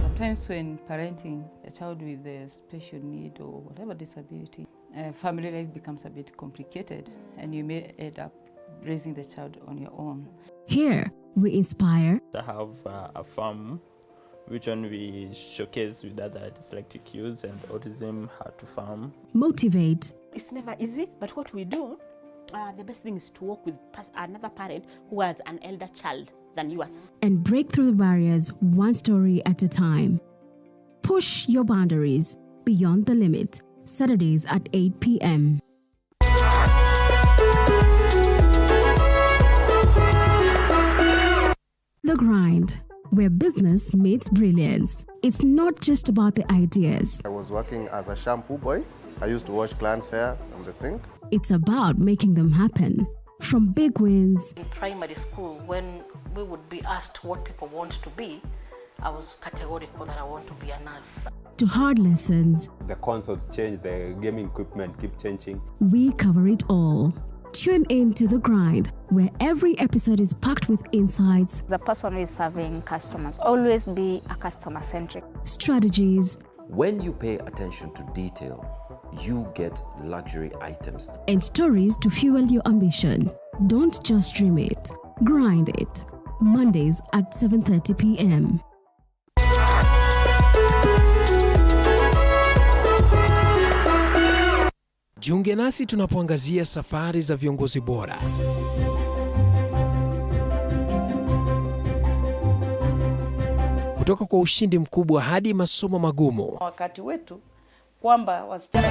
Sometimes when parenting a child with a special need or whatever disability, family life becomes a bit complicated and you may end up raising the child on your own. Here, we inspire. I have a farm which one we showcase with other dyslexic youths and autism how to farm. Motivate. It's never easy, but what we do, the best thing is to work with another parent who has an elder child than yours. And break through the barriers one story at a time. Push your boundaries beyond the limit. Saturdays at 8 p.m. The Grind, where business meets brilliance. It's not just about the ideas. I was working as a shampoo boy. I used to wash clients' hair on the sink. It's about making them happen. From big wins In primary school, when we would be asked what people want to be, I was categorical that I want to be a nurse. to hard lessons, The consoles change, the gaming equipment keep changing. we cover it all. Tune in to The Grind, where every episode is packed with insights, The person who is serving customers, always be a customer-centric. strategies, When you pay attention to detail, you get luxury items. and stories to fuel your ambition. Don't just dream it, grind it. Mondays at 7:30 p.m. Jiunge nasi tunapoangazia safari za viongozi bora. Kutoka kwa ushindi mkubwa hadi masomo magumu. Wakati wetu kwamba wasichana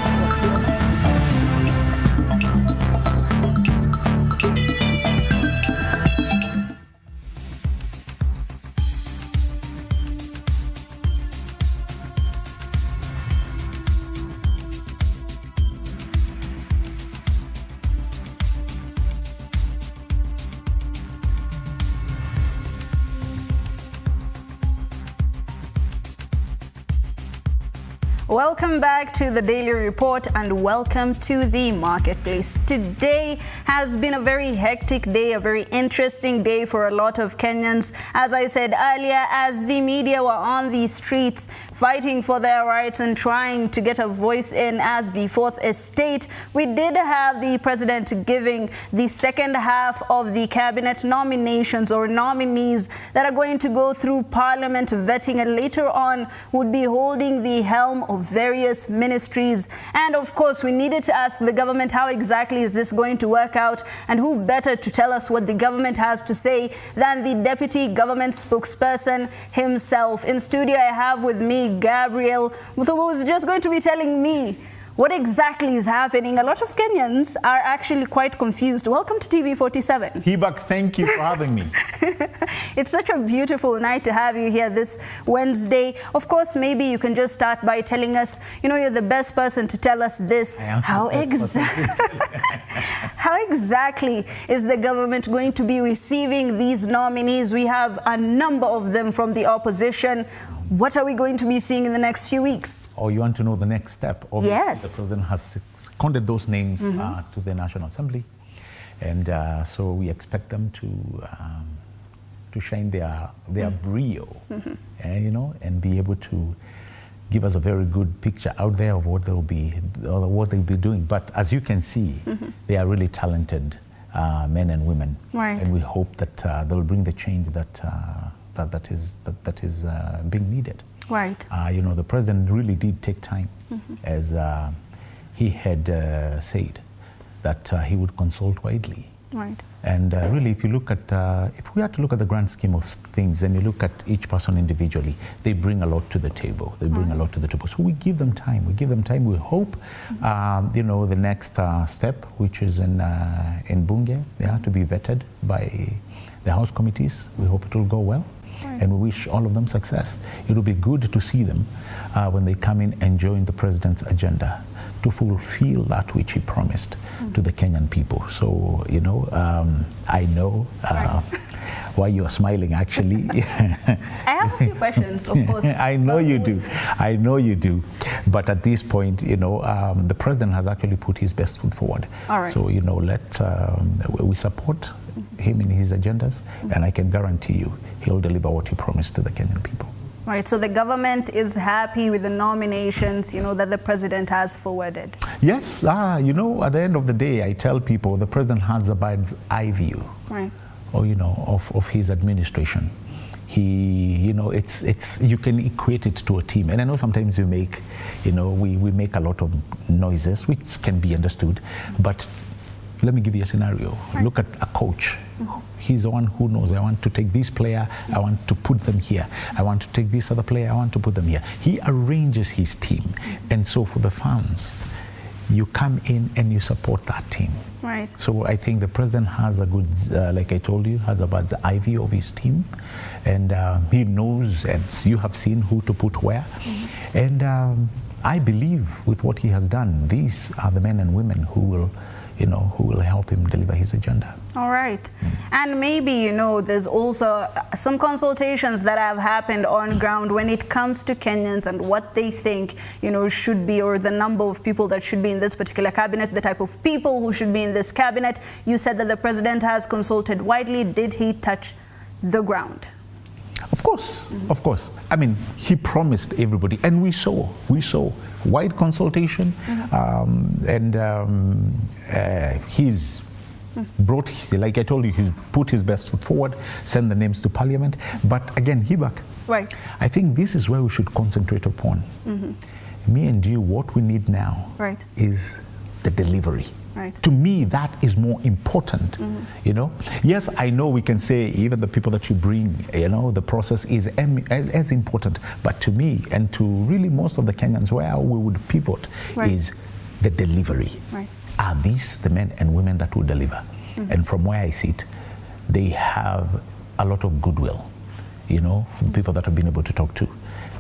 Welcome back to the Daily Report and welcome to the marketplace. Today has been a very hectic day, a very interesting day for a lot of Kenyans. As I said earlier, as the media were on the streets fighting for their rights and trying to get a voice in as the fourth estate, we did have the president giving the second half of the cabinet nominations or nominees that are going to go through parliament vetting and later on would be holding the helm of various ministries. And of course, we needed to ask the government how exactly is this going to work out, and who better to tell us what the government has to say than the deputy government spokesperson himself. In studio, I have with me Gabriel, who is just going to be telling me what exactly is happening. A lot of Kenyans are actually quite confused. Welcome to TV47. Hibaq, thank you for having me. It's such a beautiful night to have you here this Wednesday. Of course, maybe you can just start by telling us, you know, you're the best person to tell us this. How exactly is the government going to be receiving these nominees? We have a number of them from the opposition. What are we going to be seeing in the next few weeks? Oh, you want to know the next step? Obviously, yes. The president has seconded those names to the National Assembly. And so we expect them to shine their brio, you know, and be able to give us a very good picture out there of what they'll be doing. But as you can see, they are really talented men and women. Right. And we hope that they'll bring the change that is being needed. Right. You know, the president really did take time, as he had said that he would consult widely. Right. And really, if you look at, if we had to look at the grand scheme of things, and you look at each person individually, they bring a lot to the table. They bring a lot to the table. So we give them time. We give them time. We hope, you know, the next step, which is in Bunge, to be vetted by the House committees. We hope it will go well. And we wish all of them success. It will be good to see them when they come in and join the president's agenda to fulfill that which he promised to the Kenyan people. So, you know, I know why you're smiling, actually. I have a few questions, of course. I know you do. I know you do. But at this point, you know, the president has actually put his best foot forward. All right. So, you know, we support him in his agendas, and I can guarantee you he'll deliver what he promised to the Kenyan people. Right, so the government is happy with the nominations, you know, that the president has forwarded. Yes, you know, at the end of the day, I tell people the president has a bird's eye view, right, or you know, of his administration. He, you know, it's you can equate it to a team, and I know sometimes we make, you know, we make a lot of noises, which can be understood, but let me give you a scenario. Right. Look at a coach. He's the one who knows, I want to take this player, I want to put them here. I want to take this other player, I want to put them here. He arranges his team. And so for the fans, you come in and you support that team. Right. So I think the president has a good, like I told you, has a bird's eye view of his team. And he knows, and you have seen who to put where. And I believe with what he has done, these are the men and women who will, who will help him deliver his agenda. All right. And maybe, there's also some consultations that have happened on ground when it comes to Kenyans and what they think, should be, or the number of people that should be in this particular cabinet, the type of people who should be in this cabinet. You said that the president has consulted widely. Did he touch the ground? Of course, of course. I mean, he promised everybody, and we saw wide consultation, he's brought, like I told you, he's put his best foot forward, sent the names to Parliament. But again, Hibaq, right? I think this is where we should concentrate upon. Me and you, what we need now is the delivery. Right. To me, that is more important. Yes, I know we can say even the people that you bring, the process is as important. But to me, and to really most of the Kenyans, where we would pivot is the delivery. Right. Are these the men and women that will deliver? And from where I sit, they have a lot of goodwill, from people that I've been able to talk to.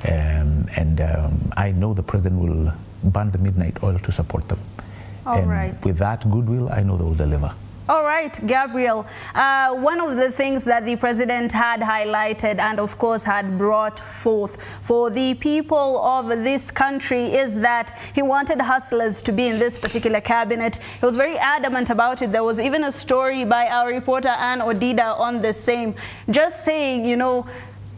I know the president will burn the midnight oil to support them. With that goodwill, I know they will deliver. All right, Gabriel. One of the things that the president had highlighted and, of course, had brought forth for the people of this country is that he wanted hustlers to be in this particular cabinet. He was very adamant about it. There was even a story by our reporter, Ann Odida, on the same, just saying,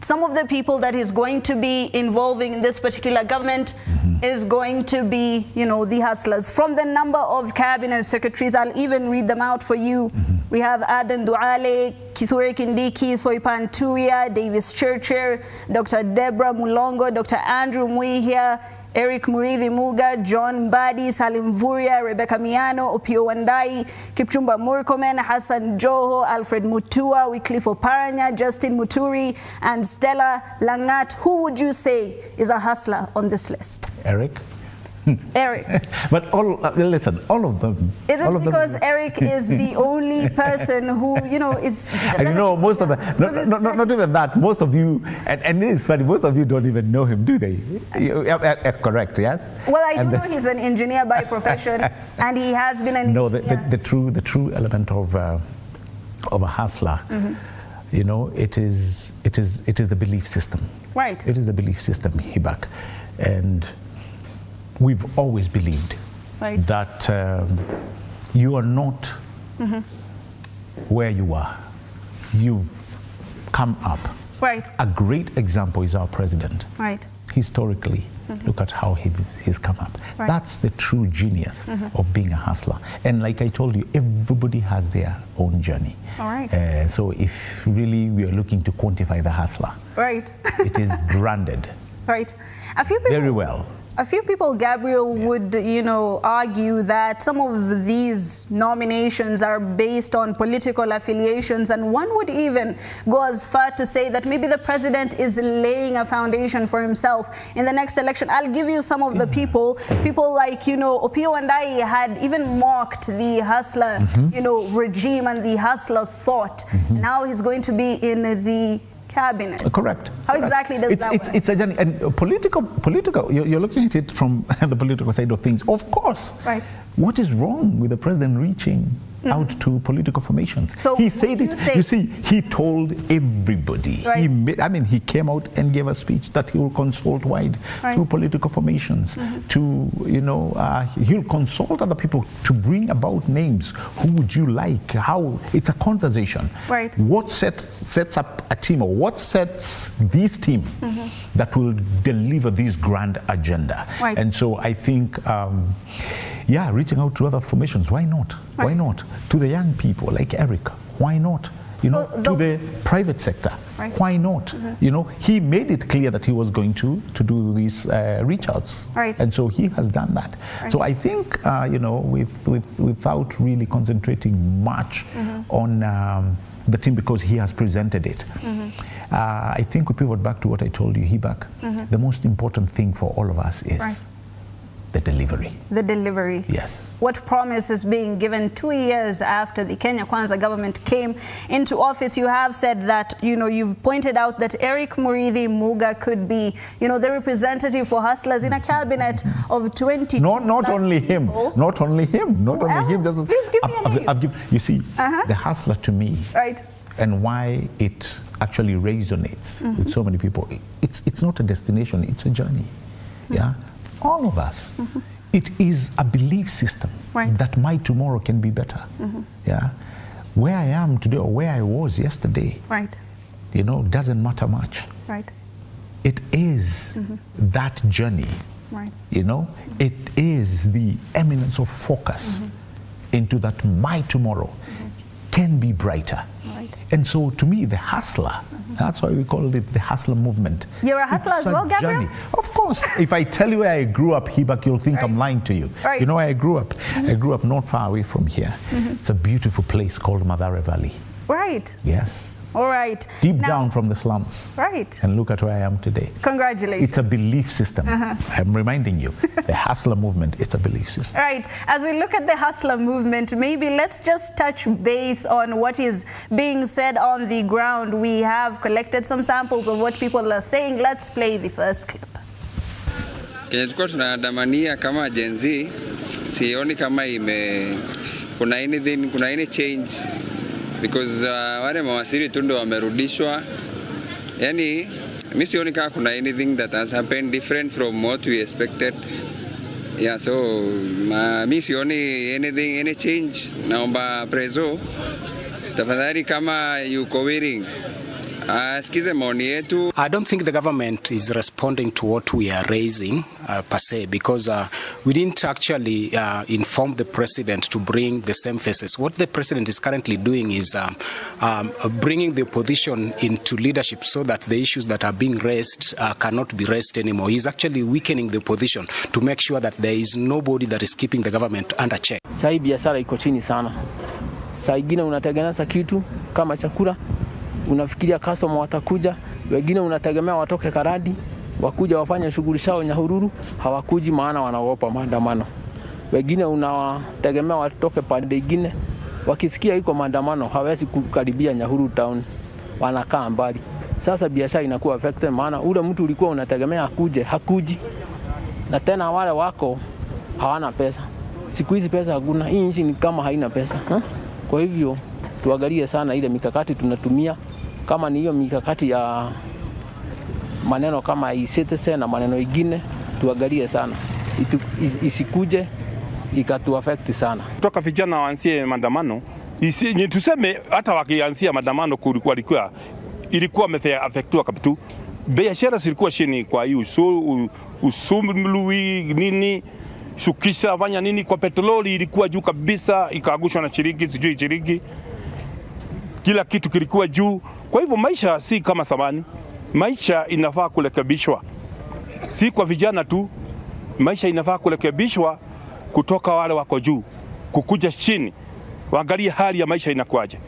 some of the people that he's going to be involving in this particular government is going to be, the hustlers. From the number of cabinet secretaries, I'll even read them out for you. We have Aden Duale, Kithure Kindiki, Soipan Tuya, Davis Churcher, Dr. Deborah Mulongo, Dr. Andrew Muihia, Eric Murithi Muga, John Mbadi, Salim Vuria, Rebecca Miano, Opio Wandai, Kipchumba Murkomen, Hassan Joho, Alfred Mutua, Wycliffe Oparanya, Justin Muturi, and Stella Langat. Who would you say is a hustler on this list? Eric? Eric. But listen, all of them. Is it because Eric is the only person who, is... And most of them, not even that, most of you, and it is funny, most of you don't even know him, do they? Correct, yes? Well, I do know he's an engineer by profession, and he has been an engineer. The true element of a hustler, it is the belief system. Right. It is the belief system, Hibaq. And we've always believed that you are not where you are. You've come up. Right. A great example is our president. Right. Historically, look at how he's come up. Right. That's the true genius of being a hustler. And like I told you, everybody has their own journey. All right. So if really we are looking to quantify the hustler, it is branded. Right. A few people, very well. A few people, Gabriel, would, argue that some of these nominations are based on political affiliations, and one would even go as far to say that maybe the president is laying a foundation for himself in the next election. I'll give you some of the people like, Opio Wandai had even mocked the hustler, regime and the hustler thought. Now he's going to be in the cabinet. Correct. How exactly does that work? It's a journey, and political. You're looking at it from the political side of things. Of course. Right. What is wrong with the president reaching out to political formations? So he said it. You see, he told everybody. Right. He came out and gave a speech that he will consult wide through political formations. He'll consult other people to bring about names. Who would you like? How? It's a conversation. Right. What sets up a team, or what sets this team that will deliver this grand agenda? Right. And so I think. Reaching out to other formations, why not? Why not? To the young people like Eric, why not? To the private sector, why not? He made it clear that he was going to do these reach outs. Right. And so he has done that. Right. So I think, without really concentrating much on the team, because he has presented it, I think we pivot back to what I told you, Hibaq. The most important thing for all of us is the delivery. The delivery. Yes. What promise is being given 2 years after the Kenya Kwanza government came into office? You have said that, you've pointed out that Eric Muriithi Muga could be, the representative for hustlers in a cabinet of 20. Not only him. Not only him. Not only him. Please give me a name. You see, the hustler to me, right, and why it actually resonates with so many people. It's not a destination, it's a journey. Yeah, all of us. It is a belief system that my tomorrow can be better. Yeah, where I am today or where I was yesterday, right, doesn't matter much. Right. It is that journey. Right. It is the eminence of focus into that my tomorrow can be brighter. Right. And so to me, the hustler, that's why we call it the hustler movement. You're a hustler as well, Gabriel? Journey. Of course. If I tell you where I grew up, Hibaq, you'll think I'm lying to you. Right. You know where I grew up? I grew up not far away from here. It's a beautiful place called Mathare Valley. Right. Yes. All right. Deep down from the slums. Right. And look at where I am today. Congratulations. It's a belief system. I'm reminding you, the hustler movement, it's a belief system. All right. As we look at the hustler movement, maybe let's just touch base on what is being said on the ground. We have collected some samples of what people are saying. Let's play the first clip. Kenya tulikuwa tunaandamania kama Gen Z, sioni kama kuna any change. Because wale mawaziri tu ndio wamerudishwa. Yani mimi sioni kama kuna anything that has happened different from what we expected. Yeah, so mimi sioni any change. Naomba Prezo tafadhali kama yuko willing asikize maoni yetu. I don't think the government is responding to what we are raising per se, because we didn't actually inform the president to bring the same faces. What the president is currently doing is bringing the opposition into leadership so that the issues that are being raised cannot be raised anymore. He's actually weakening the opposition to make sure that there is nobody that is keeping the government under check. Sasa biashara iko chini sana. Saa ingine unategemea kitu kama chakula, unafikiria customer watakuja, wengine unategemea watoke Karadi, wakuja wafanye shughuli zao Nyahururu, hawakuji maana wanaogopa maandamano. Wengine unategemea watoke pande nyingine, wakisikia iko maandamano hawezi kukaribia Nyahururu town, wanakaa mbali. Sasa biashara inakuwa affected maana ule mtu ulikuwa unategemea akuje, hakuji. Na tena wale wako hawana pesa. Siku hizi pesa hakuna, hii nchi ni kama haina pesa. Kwa hivyo tuangalie sana ile mikakati tunatumia, kama ni hiyo mikakati ya maneno kama e-citizen na maneno mengine, tuangalie sana isikuje ikatu affect sana. Kutoka vijana waanzie maandamano, tuseme hata wakianzia maandamano ilikuwa affectiwa kabisa. Biashara zilikuwa chini, kwa hiyo usumlui nini, shukisha fanya nini, kwa petroli ilikuwa juu kabisa, ikaangushwa na shilingi. Kila kitu kilikuwa juu. Kwa hivyo maisha si kama zamani. Maisha inafaa kurekebishwa. Si kwa vijana tu. Maisha inafaa kurekebishwa kutoka wale wako juu kukuja chini. Waangalie hali ya maisha inakuaje.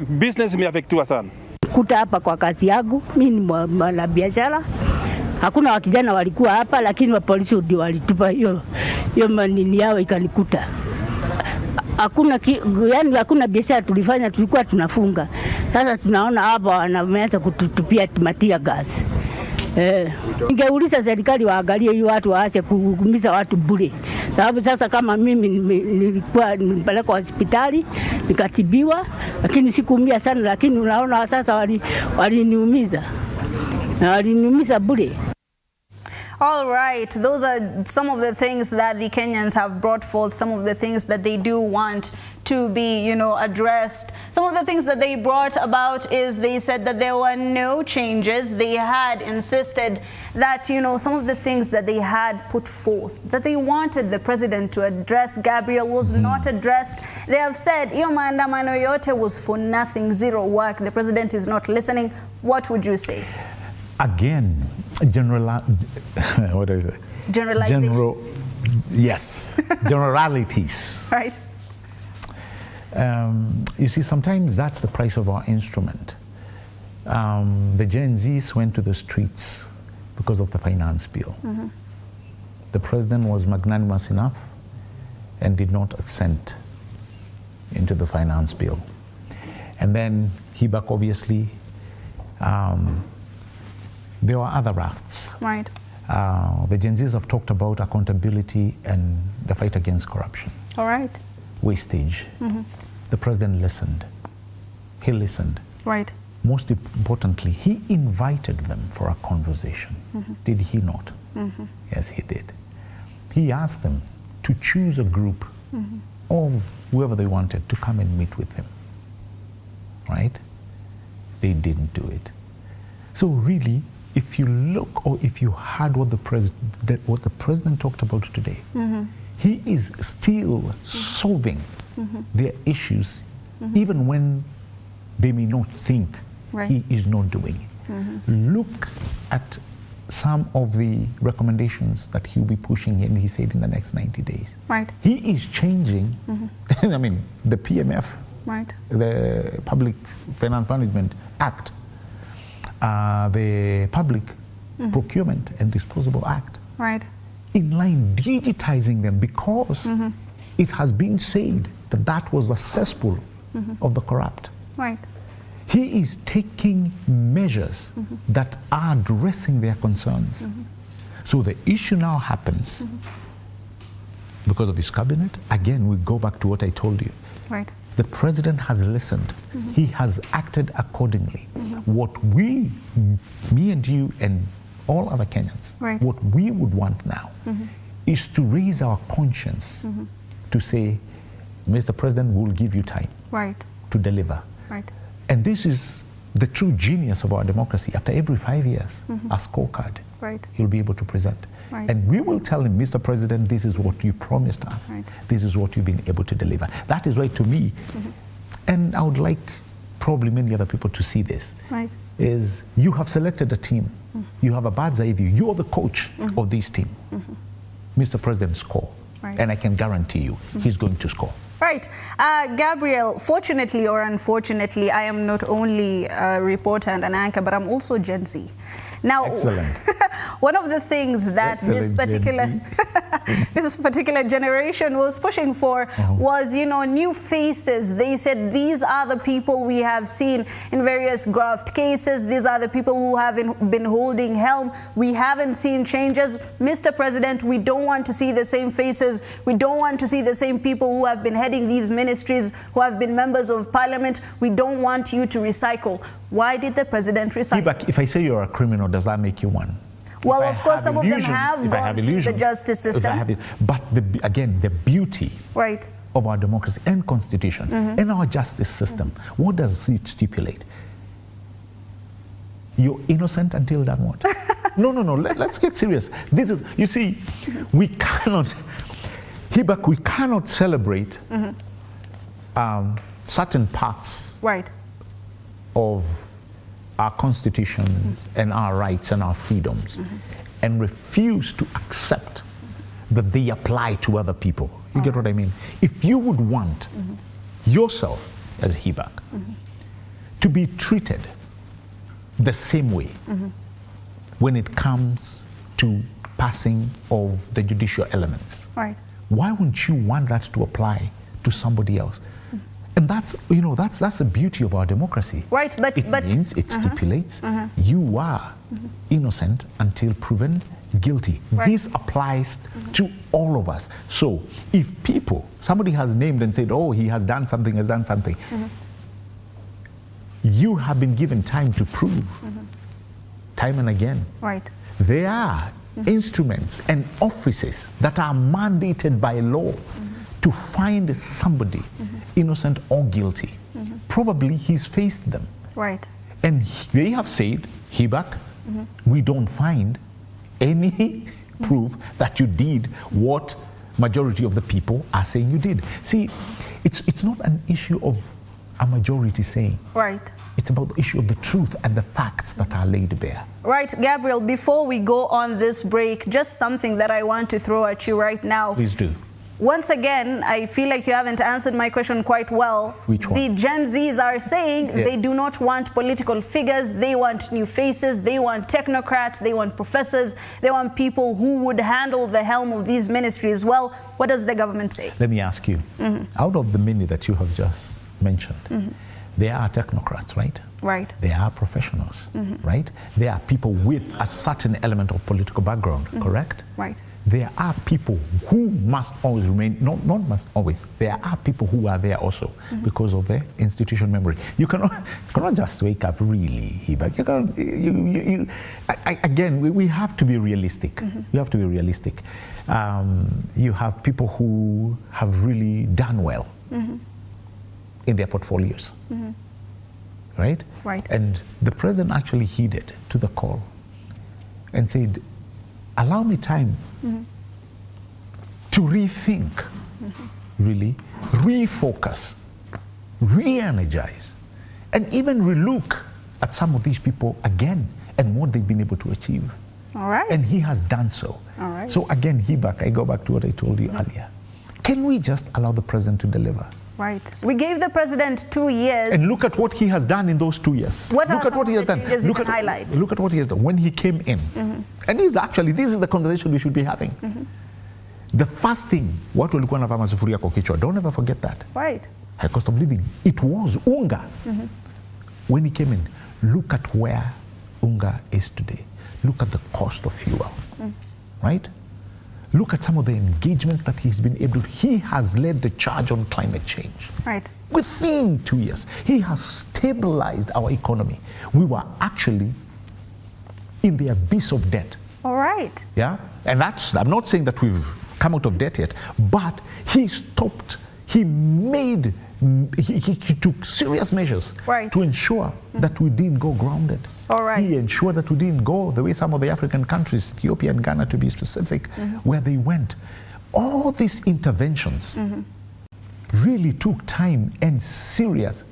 Business imeaffectiwa sana. Kuta hapa kwa kazi yangu, mimi ni mwanabiashara. Hakuna wakijana walikuwa hapa, lakini wa polisi ndio walitupa hiyo manini yao ikanikuta. Hakuna biashara tulifanya, tulikuwa tunafunga. Sasa tunaona hapa wanaanza kututupia matia gas. Ningeuliza serikali waangalie hiyo watu waache kuumiza watu bure. Sababu sasa kama mimi nilikuwa nipelekwa hospitali nikatibiwa, lakini sikuumia sana, lakini unaona sasa waliniumiza. Na waliniumiza bure. All right, those are some of the things that the Kenyans have brought forth, some of the things that they do want to be, addressed. Some of the things that they brought about is they said that there were no changes. They had insisted that, some of the things that they had put forth, that they wanted the president to address, Gabriel, was not addressed. They have said, iyo maandamano yote was for nothing, zero work. The president is not listening. What would you say? Again, what is it? Generalization. Yes, generalities. Right. You see, sometimes that's the price of our instrument. The Gen Zs went to the streets because of the finance bill. the president was magnanimous enough and did not assent into the finance bill. And then Hibaq, obviously, there were other rafts. Right. The Gen Zs have talked about accountability and the fight against corruption. All right. Wastage. The president listened. He listened. Right. Most importantly, he invited them for a conversation. Did he not? Yes, he did. He asked them to choose a group of whoever they wanted to come and meet with him. Right? They didn't do it. So really, if you look or if you heard what the president talked about today, he is still solving their issues, even when they may not think he is not doing it. Look at some of the recommendations that he'll be pushing, and he said in the next 90 days. Right. He is changing, I mean, the PMF, the Public Finance Management Act, the Public Procurement and Disposable Act. Right. In line digitizing them, because it has been said that that was a cesspool of the corrupt. Right. He is taking measures that are addressing their concerns. So the issue now happens because of this cabinet. Again, we go back to what I told you. Right. The president has listened. He has acted accordingly. What we, me and you and all other Kenyans, what we would want now is to raise our conscience to say, Mr. President, we'll give you time to deliver. Right. And this is the true genius of our democracy. After every 5 years, a scorecard he'll be able to present. And we will tell him, Mr. President, this is what you promised us. This is what you've been able to deliver. That is why, to me, and I would like probably many other people to see this, is you have selected a team. You have a bird's eye view. You're the coach of this team. Mr. President, score. And I can guarantee you, he's going to score. Right. Gabriel, fortunately or unfortunately, I am not only a reporter and an anchor, but I'm also Gen Z. Now, one of the things that this particular generation was pushing for was, you know, new faces. They said, these are the people we have seen in various graft cases. These are the people who have been holding helm. We haven't seen changes. Mr. President, we don't want to see the same faces. We don't want to see the same people who have been heading these ministries, who have been members of parliament. We don't want you to recycle. Why did the president recycle? Hibaq, if I say you're a criminal, does that make you one? Well, of course, some of them have gone through the justice system. But again, the beauty of our democracy and constitution and our justice system, what does it stipulate? You're innocent until done what? No, let's get serious. This is, you see, we cannot, Hibaq, we cannot celebrate certain parts of our constitution and our rights and our freedoms and refuse to accept that they apply to other people. You get what I mean? If you would want yourself as Hibaq to be treated the same way when it comes to passing of the judicial elements, why wouldn't you want that to apply to somebody else? And that's, you know, that's the beauty of our democracy. Right, but it means it stipulates you are innocent until proven guilty. This applies to all of us. So if somebody has named and said, oh, he has done something, you have been given time to prove, time and again. There are instruments and offices that are mandated by law to find somebody innocent or guilty. Probably he's faced them. And they have said, Hibaq, we don't find any proof that you did what majority of the people are saying you did. See, it's not an issue of a majority saying. It's about the issue of the truth and the facts that are laid bare. Gabriel, before we go on this break, just something that I want to throw at you right now. Please do. once again, I feel like you haven't answered my question quite well. Which one? The Gen Zs are saying they do not want political figures. They want new faces. They want technocrats. They want professors. They want people who would handle the helm of these ministries. Well, what does the government say? Let me ask you, out of the many that you have just mentioned, there are technocrats, right? Right. There are professionals, right? There are people with a certain element of political background, correct? Right. There are people who must always remain, not must always, there are people who are there also because of their institution memory. You cannot just wake up really, Hibaq. Again, we have to be realistic. We have to be realistic. You have people who have really done well in their portfolios, right? Right. And the president actually heeded to the call and said, allow me time to rethink, really, refocus, re-energize, and even relook at some of these people again and what they've been able to achieve. All right. And he has done so. All right. So again, Hibaq, I go back to what I told you earlier. Can we just allow the president to deliver? Right. We gave the president 2 years. And look at what he has done in those 2 years. What look are at what he has done. Look at highlight. Look at what he has done when he came in. And this is the conversation we should be having. The first thing, watu walikuwa wanavaa sufuria kwa kichwa. Don't ever forget that. Right. High cost of living. It was unga. When he came in, look at where unga is today. Look at the cost of fuel. Right? Look at some of the engagements that he's been able to. He has led the charge on climate change. Right. Within 2 years, he has stabilized our economy. We were actually in the abyss of debt. All right. Yeah? And that's, I'm not saying that we've come out of debt yet, but he stopped, he took serious measures to ensure that we didn't go grounded. All right. He ensured that we didn't go the way some of the African countries, Ethiopia and Ghana to be specific, where they went. All these interventions really took time and serious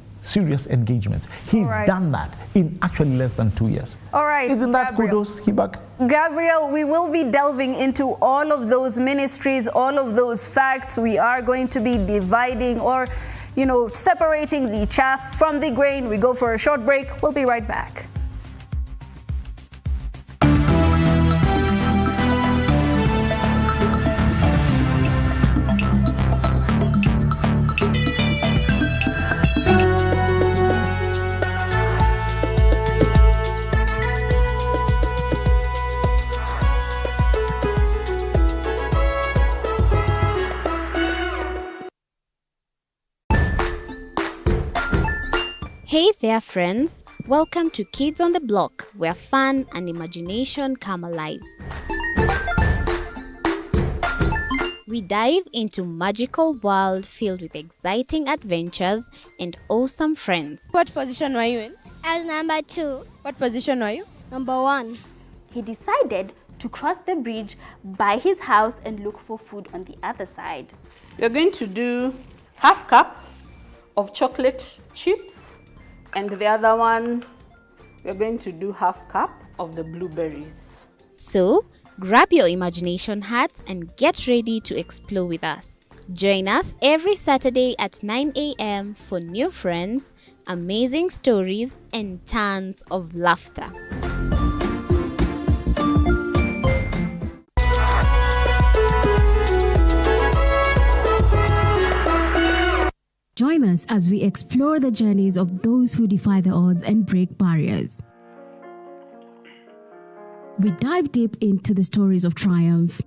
engagements. He's done that in actually less than 2 years. All right. Isn't that kudos, Hibaq? Gabriel, we will be delving into all of those ministries, all of those facts. We are going to be dividing or, separating the chaff from the grain. We go for a short break. We'll be right back. Hey there friends, welcome to Kids on the Block, where fun and imagination come alive. We dive into magical world filled with exciting adventures and awesome friends. What position were you in? I was number 2. What position were you? Number 1. He decided to cross the bridge by his house and look for food on the other side. We're going to do half cup of chocolate chips. And the other one, we're going to do half cup of the blueberries. So, grab your imagination hats and get ready to explore with us. Join us every Saturday at 9 a.m. for new friends, amazing stories, and tons of laughter. Join us as we explore the journeys of those who defy the odds and break barriers. We dive deep into the stories of triumph.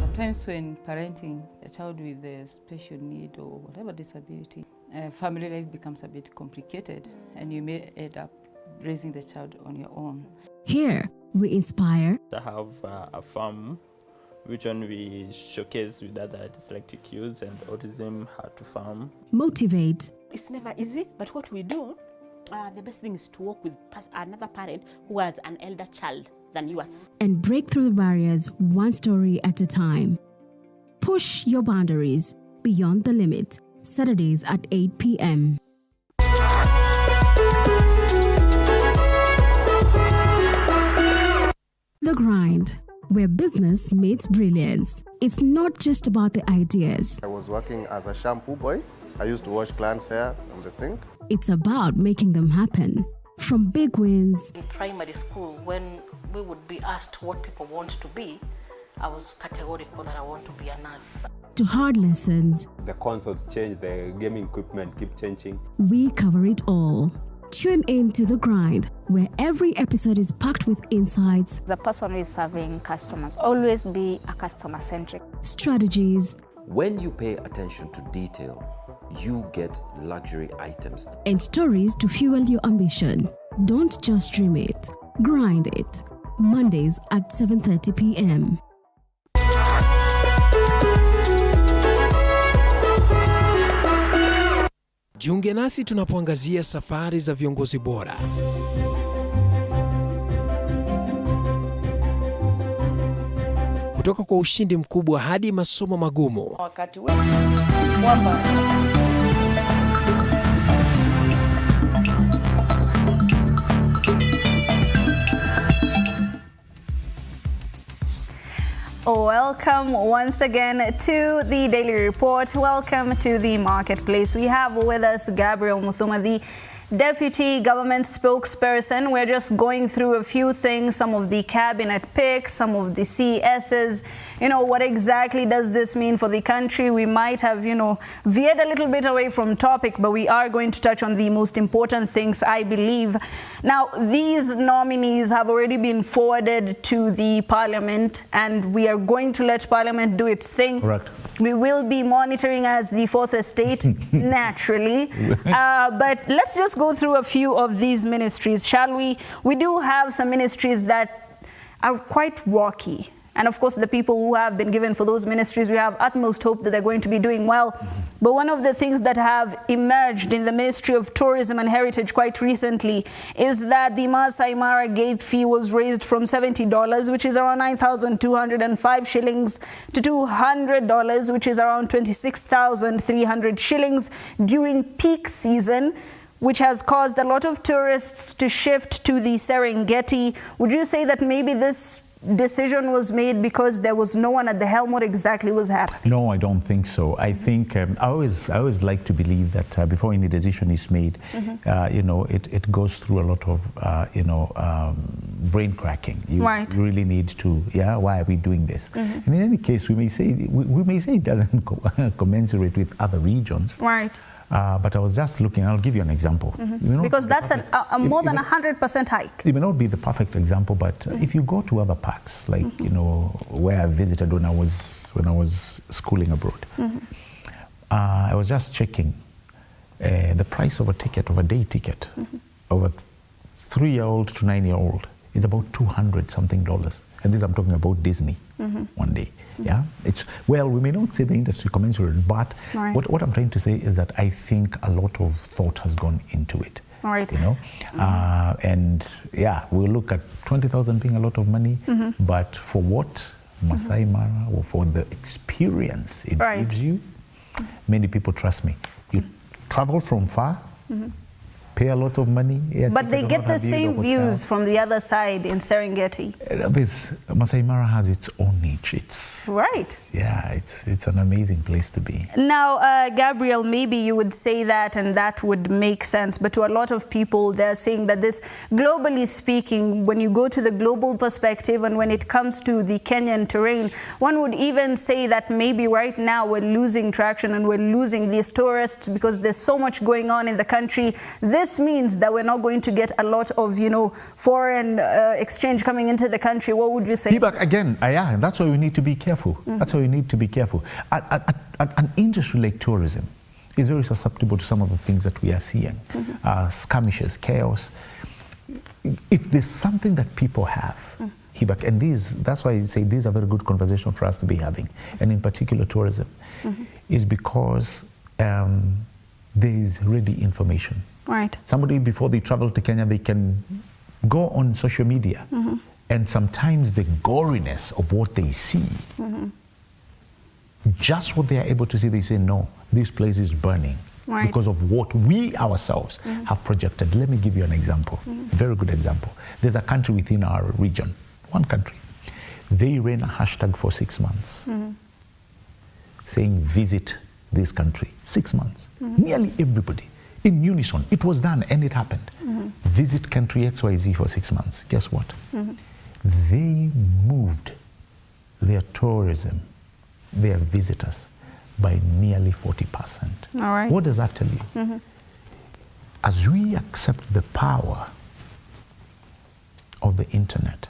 Sometimes when parenting a child with a special need or whatever disability, family life becomes a bit complicated and you may end up raising the child on your own. Here, we inspire. I have a farm which one we showcase with other dyslexic youths and autism, how to farm. Motivate. It's never easy, but what we do, the best thing is to work with another parent who has an elder child than yours. And break through the barriers one story at a time. Push your boundaries beyond the limit. Saturdays at 8 p.m. The grind. where business meets brilliance. It's not just about the ideas. I was working as a shampoo boy. I used to wash clients' hair on the sink. It's about making them happen. From big wins. In primary school, when we would be asked what people want to be, I was categorical that I want to be a nurse. To hard lessons. The consoles change, the gaming equipment keep changing. We cover it all. Tune in to The Grind, where every episode is packed with insights. The person who is serving customers, always be a customer-centric. Strategies. When you pay attention to detail, you get luxury items. And stories to fuel your ambition. Don't just dream it, grind it. Mondays at 7:30 p.m. Jiunge nasi tunapoangazia safari za viongozi bora. Kutoka kwa ushindi mkubwa hadi masomo magumu. Wakati wetu kwamba Welcome once again to the Daily Report. Welcome to the marketplace. We have with us Gabriel Muthuma, the Deputy Government Spokesperson. We're just going through a few things, some of the cabinet picks, some of the CSs. What exactly does this mean for the country? We might have, veered a little bit away from topic, but we are going to touch on the most important things, I believe. Now, these nominees have already been forwarded to the Parliament, and we are going to let Parliament do its thing. Correct. We will be monitoring as the fourth estate, naturally. But let's just go through a few of these ministries, shall we? We do have some ministries that are quite rocky. And of course, the people who have been given for those ministries, we have utmost hope that they're going to be doing well. But one of the things that have emerged in the Ministry of Tourism and Heritage quite recently is that the Masai Mara gate fee was raised from $70, which is around 9,205 shillings, to $200, which is around 26,300 shillings during peak season, which has caused a lot of tourists to shift to the Serengeti. Would you say that maybe this decision was made because there was no one at the helm? What exactly was happening? No, I don't think so. I think I always like to believe that before any decision is made, it goes through a lot of brain cracking. You really need to, why are we doing this? And in any case, we may say it doesn't commensurate with other regions. Right. But I was just looking, I'll give you an example. Because that's a more than 100% hike. It may not be the perfect example, but if you go to other parks, like, where I visited when I was schooling abroad, I was just checking the price of a ticket, of a day ticket, of a 3-year-old to 9-year-old is about $200 something. And this I'm talking about Disney one day. Yeah, we may not say the industry commensurate, but what I'm trying to say is that I think a lot of thought has gone into it. Right. And we'll look at 20,000 being a lot of money, but for what Masai Mara, or for the experience it gives you, many people, trust me, you travel from far, pay a lot of money. But they get the same views from the other side in Serengeti. Masai Mara has its own niche. It's an amazing place to be. Now, Gabriel, maybe you would say that and that would make sense, but to a lot of people, they're saying that this, globally speaking, when you go to the global perspective and when it comes to the Kenyan terrain, one would even say that maybe right now we're losing traction and we're losing these tourists because there's so much going on in the country. This means that we're not going to get a lot of, foreign exchange coming into the country. What would you say? Hibaq, again, that's why we need to be careful. That's why we need to be careful. An industry like tourism is very susceptible to some of the things that we are seeing. Skirmishes, chaos. If there's something that people have, Hibaq, and that's why I say these are very good conversations for us to be having, and in particular tourism, is because there is ready information. Right. Somebody, before they travel to Kenya, they can go on social media, and sometimes the goriness of what they see, just what they are able to see, they say, no, this place is burning because of what we ourselves have projected. Let me give you an example, a very good example. There's a country within our region, one country. They ran a hashtag for 6 months saying visit this country. 6 months. Nearly everybody in unison. It was done and it happened. Visit country XYZ for 6 months. Guess what? They moved their tourism, their visitors by nearly 40%. All right. What does that tell you? As we accept the power of the internet,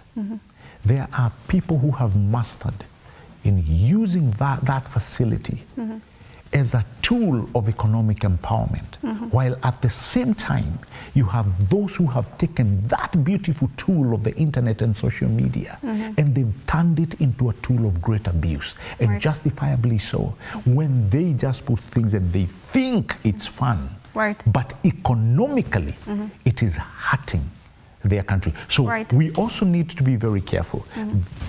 there are people who have mastered in using that facility as a tool of economic empowerment, while at the same time you have those who have taken that beautiful tool of the internet and social media and they've turned it into a tool of great abuse, and justifiably so, when they just put things and they think it's fun, but economically it is hurting their country. So we also need to be very careful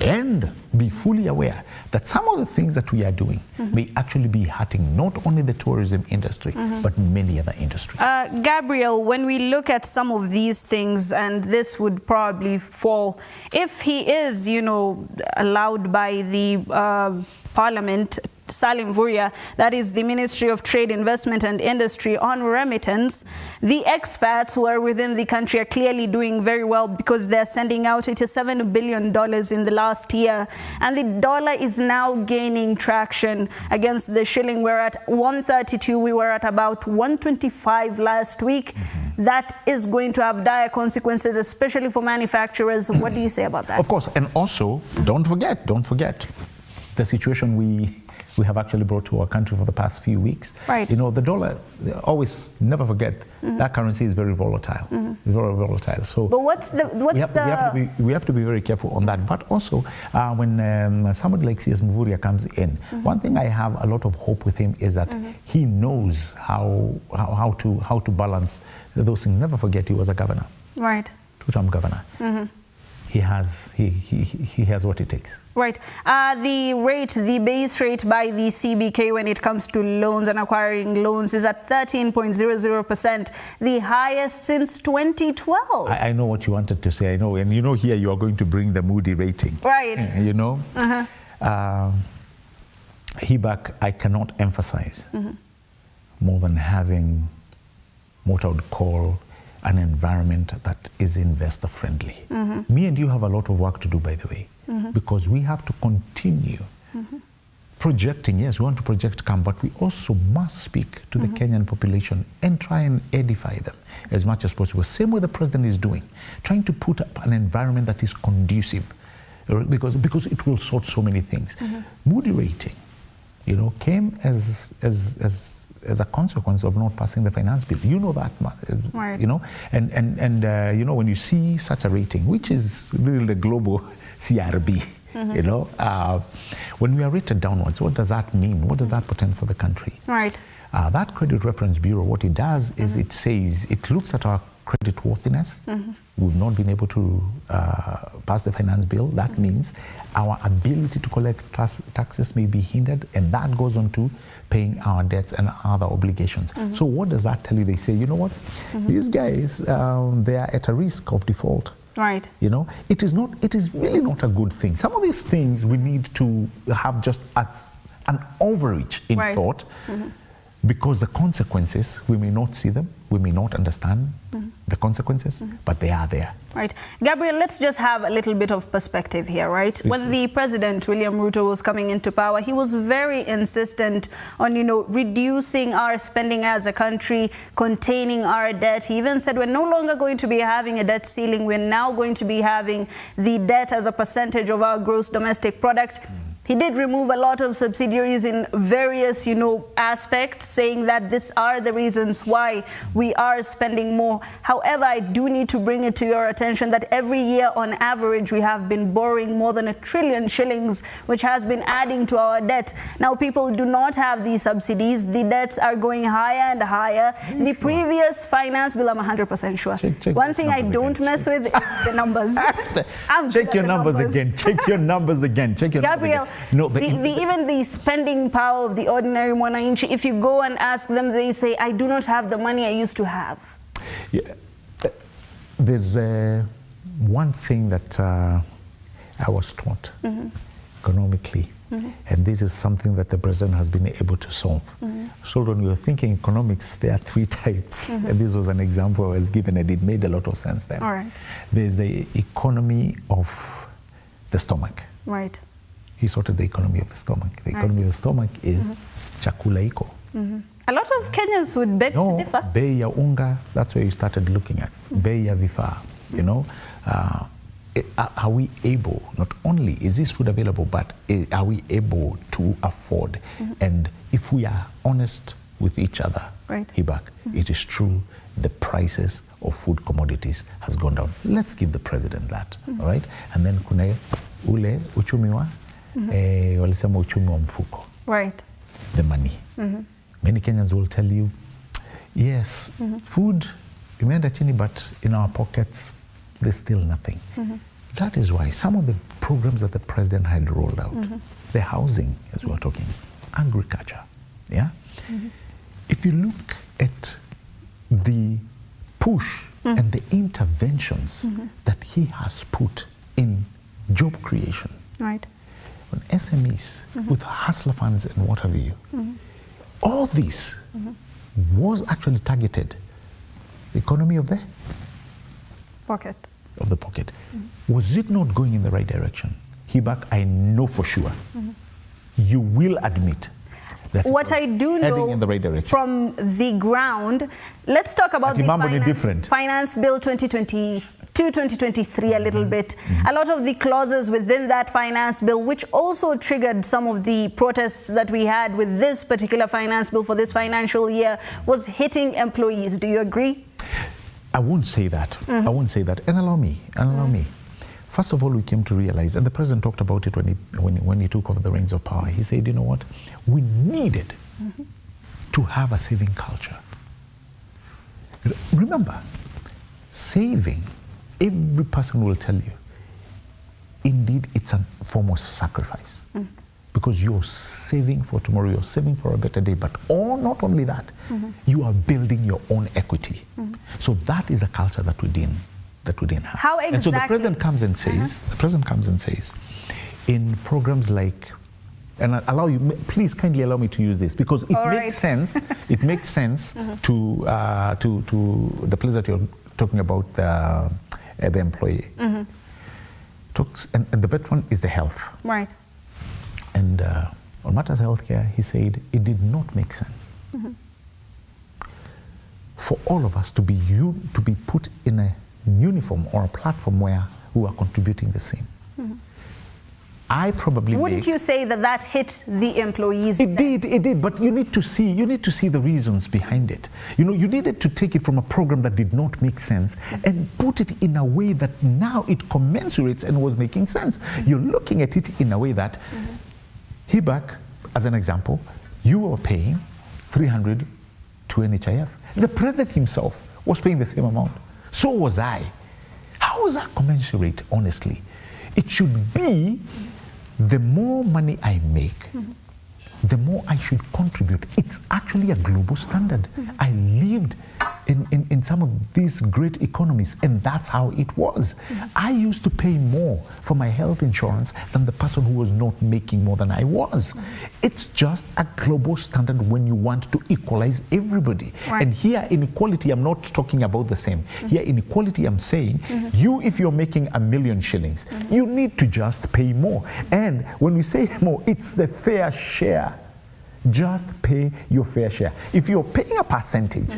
and be fully aware that some of the things that we are doing may actually be hurting not only the tourism industry, but many other industries. Gabriel, when we look at some of these things, and this would probably fall, if he is, you know, allowed by the Parliament, Salim Vuria, that is the Ministry of Trade, Investment and Industry, on remittance, the expats who are within the country are clearly doing very well because they're sending out $87 billion in the last year. And the dollar is now gaining traction against the shilling. We're at 132. We were at about 125 last week. That is going to have dire consequences, especially for manufacturers. What do you say about that? Of course. And also, don't forget the situation we have actually brought to our country for the past few weeks. You know, the dollar, always never forget, that currency is very volatile. It's very volatile. So, but we have to be very careful on that. But also, when somebody like C.S. Mvurya comes in, one thing I have a lot of hope with him is that he knows how to balance those things. Never forget, he was a governor. Right. Two-term governor. He has what it takes. Right. The base rate by the CBK when it comes to loans and acquiring loans is at 13.00%, the highest since 2012. I know what you wanted to say. I know, and you know, here you are going to bring the Moody rating. Right. You know, Hibaq, I cannot emphasize more than having what I would call an environment that is investor friendly. Me and you have a lot of work to do, by the way, because we have to continue projecting. Yes, we want to project CAM, but we also must speak to the Kenyan population and try and edify them as much as possible. Same way the president is doing, trying to put up an environment that is conducive, because it will sort so many things. Moody rating, you know, came as a consequence of not passing the finance bill. You know that, you know, and you know, when you see such a rating, which is really the global CRB, you know, when we are rated downwards, what does that mean? What does that portend for the country? Right. That Credit Reference Bureau, what it does is it says, it looks at our credit worthiness. We've not been able to pass the finance bill. That means our ability to collect taxes may be hindered, and that goes on to paying our debts and other obligations. So what does that tell you? They say, you know what, these guys, they are at a risk of default. Right. You know, it is really not a good thing. Some of these things we need to have just an overreach in thought, because the consequences, we may not see them, we may not understand the consequences, but they are there. Right. Gabriel, let's just have a little bit of perspective here, right? When the President, William Ruto, was coming into power, he was very insistent on, you know, reducing our spending as a country, containing our debt. He even said we're no longer going to be having a debt ceiling. We're now going to be having the debt as a percentage of our gross domestic product. He did remove a lot of subsidiaries in various, you know, aspects, saying that these are the reasons why we are spending more. However, I do need to bring it to your attention that every year on average we have been borrowing more than 1 trillion shillings, which has been adding to our debt. Now people do not have these subsidies. The debts are going higher and higher. The previous finance bill, I'm 100% sure. One thing I don't mess with is the numbers. Check your numbers again. Check your numbers again. Check your numbers again. No, even the spending power of the ordinary mwananchi, if you go and ask them, they say, I do not have the money I used to have. Yeah. There's one thing that I was taught economically. And this is something that the president has been able to solve. So when we were thinking economics, there are 3 types. And this was an example I was given, and it made a lot of sense then. All right. There's the economy of the stomach. Right. He sorted the economy of the stomach. The economy of the stomach is chakula iko. A lot of Kenyans would beg to differ. Bei ya unga, that's where you started looking at. Bei ya vifaa, you know. Are we able, not only is this food available, but are we able to afford? And if we are honest with each other, Hibaq, it is true, the prices of food commodities has gone down. Let's give the president that, all right? And then kuna ule uchumi wa, walisema uchumi wa mfuko. Right. The money. Many Kenyans will tell you, yes, food, imeenda chini, but in our pockets, there's still nothing. That is why some of the programs that the president had rolled out, the housing, as we were talking, agriculture, yeah? If you look at the push and the interventions that he has put in job creation, right, on SMEs, with hustler funds and what have you, all this was actually targeted the economy of the pocket. Of the pocket. Was it not going in the right direction? Hibaq, I know for sure. You will admit that what I do know in the right direction. From the ground, let's talk about the finance bill 2022-2023 a little bit. A lot of the clauses within that finance bill, which also triggered some of the protests that we had with this particular finance bill for this financial year, was hitting employees. Do you agree? I won't say that. I won't say that. And allow me. First of all, we came to realize, and the president talked about it when he took over the reins of power. He said, you know what? We needed to have a saving culture. Remember, saving, every person will tell you, indeed, it's a form of sacrifice. Because you're saving for tomorrow, you're saving for a better day, but not only that, you are building your own equity. So that is a culture that we didn't have. How exactly? And so the president comes and says, in programs like, and please kindly allow me to use this because it makes sense. It makes sense to the place that you're talking about, the employee. And the better one is the health. Right. And on matters of healthcare, he said it did not make sense for all of us to be put in a uniform or a platform where we are contributing the same. I probably wouldn't you say that hit the employees? It did, but you need to see the reasons behind it. You know, you needed to take it from a program that did not make sense and put it in a way that now it commensurates and was making sense. You're looking at it in a way that Hibaq, as an example, you were paying 300 to NHIF. The president himself was paying the same amount. So was I. How is that commensurate, honestly? It should be the more money I make, the more I should contribute. It's actually a global standard. I lived in some of these great economies, and that's how it was. I used to pay more for my health insurance than the person who was not making more than I was. It's just a global standard when you want to equalize everybody. Right. And here in equality, I'm not talking about the same. Here in equality, I'm saying, if you're making $1 million shillings, you need to just pay more. And when we say more, it's the fair share. Just pay your fair share. If you're paying a percentage,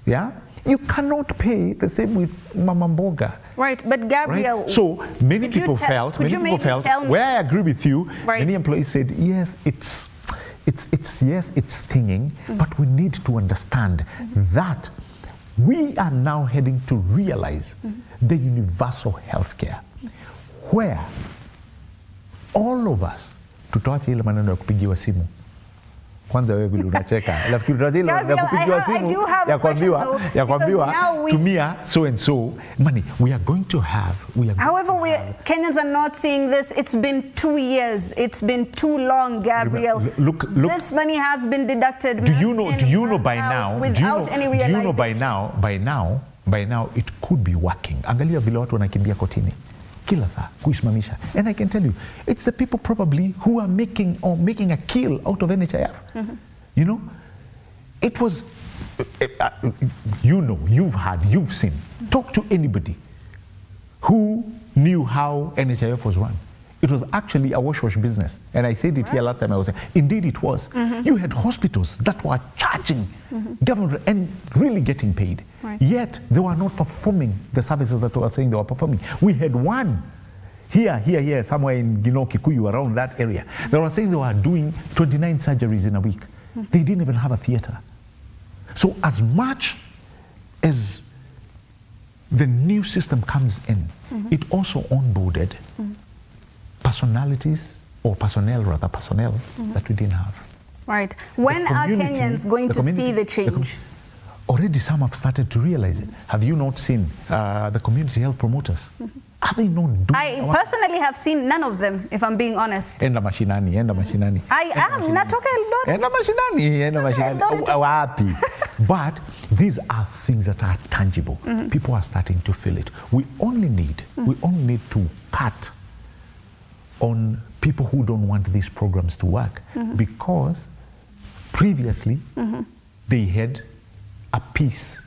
yeah, you cannot pay the same with Mama Mboga. Right, but Gabriel... Right? So many people felt, where I agree with you, many employees said, yes, it's stinging, but we need to understand that we are now heading to realize the universal healthcare, where all of us, tutawacha ile maneno ya kupigiwa simu. Kwanza wewe vile unacheka. Nafikiri tunajile ya kupigiwa simu ya kuambiwa tumia so and so money. We are going to have However, Kenyans are not seeing this. It's been 2 years. It's been too long, Gabriel. Look, this money has been deducted. Do you know by now? Without any realization. Do you know by now it could be working. Angalia vile watu wanakimbia kotini. kila saa kuisimamisha. And I can tell you, it's the people probably who are making a kill out of NHIF. You know, it was, you know, you've seen. Talk to anybody who knew how NHIF was run. It was actually a wash business. And I said it here last time I was saying, indeed it was. You had hospitals that were charging government and really getting paid. Yet they were not performing the services that we were saying they were performing. We had one here, somewhere in Kikuyu, around that area. They were saying they were doing 29 surgeries in a week. They didn't even have a theater. So as much as the new system comes in, it also onboarded personalities, or personnel that we didn't have. Right. When are Kenyans going to see the change? Already some have started to realize it. Have you not seen the community health promoters? Are they not doing? I personally have seen none of them, if I'm being honest. Enda mashinani. I am natoka Eldoret. Enda mashinani. Wapi. But these are things that are tangible. People are starting to feel it. We only need to cut on people who don't want these programs to work, because previously they had a piece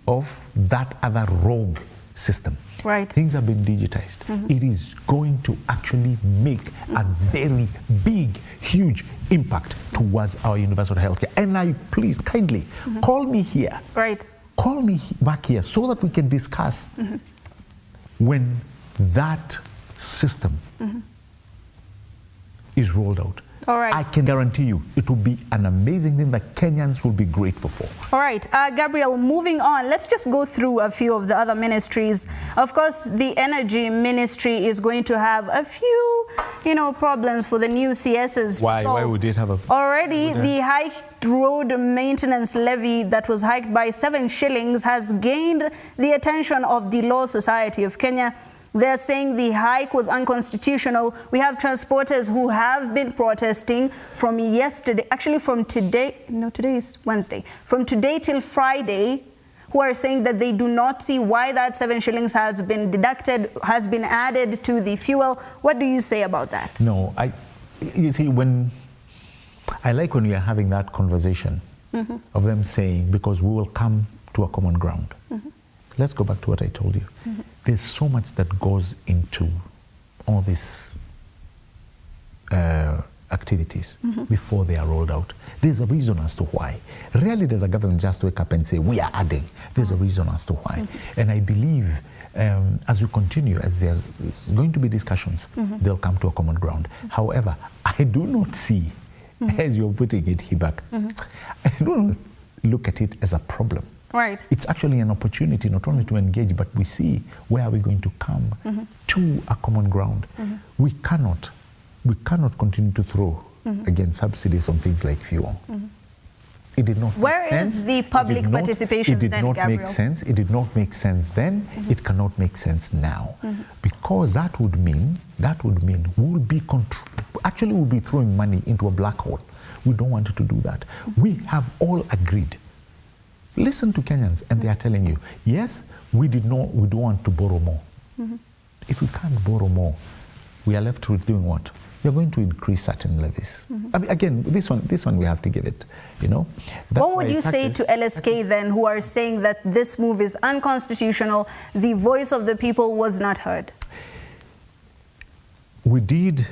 of that other rogue system. Right. Things have been digitized. It is going to actually make a very big, huge impact towards our universal healthcare. And I please kindly call me here. Right. Call me back here so that we can discuss when that system is rolled out. All right. I can guarantee you it will be an amazing thing that Kenyans will be grateful for. All right, Gabriel, moving on, let's just go through a few of the other ministries. Of course, the energy ministry is going to have a few, problems for the new CSs. Why would it have a... Already, the hiked road maintenance levy that was hiked by 7 shillings has gained the attention of the Law Society of Kenya. They're saying the hike was unconstitutional. We have transporters who have been protesting from yesterday, actually from today, no, today is Wednesday, from today till Friday, who are saying that they do not see why that 7 shillings has been deducted, has been added to the fuel. What do you say about that? No, you see, I like when we are having that conversation of them saying, because we will come to a common ground. Let's go back to what I told you. There's so much that goes into all these activities before they are rolled out. There's a reason as to why. Rarely does a government just wake up and say, we are adding. There's a reason as to why. And I believe as we continue, as there's going to be discussions, they'll come to a common ground. However, I do not see, as you're putting it, Hibaq, I don't look at it as a problem. Right. It's actually an opportunity not only to engage, but we see where are we going to come to a common ground. We cannot continue to throw again subsidies on things like fuel. It did not Where make sense. is the public participation then, Gabriel? It did not make sense. It did not make sense then. It cannot make sense now, because that would mean we'll be throwing money into a black hole. We don't want to do that. We have all agreed. Listen to Kenyans, and they are telling you, yes, we don't want to borrow more. If we can't borrow more, we are left with doing what? You're going to increase certain levies. I mean, again, this one we have to give it, What would you say to LSK then, who are saying that this move is unconstitutional, the voice of the people was not heard? We did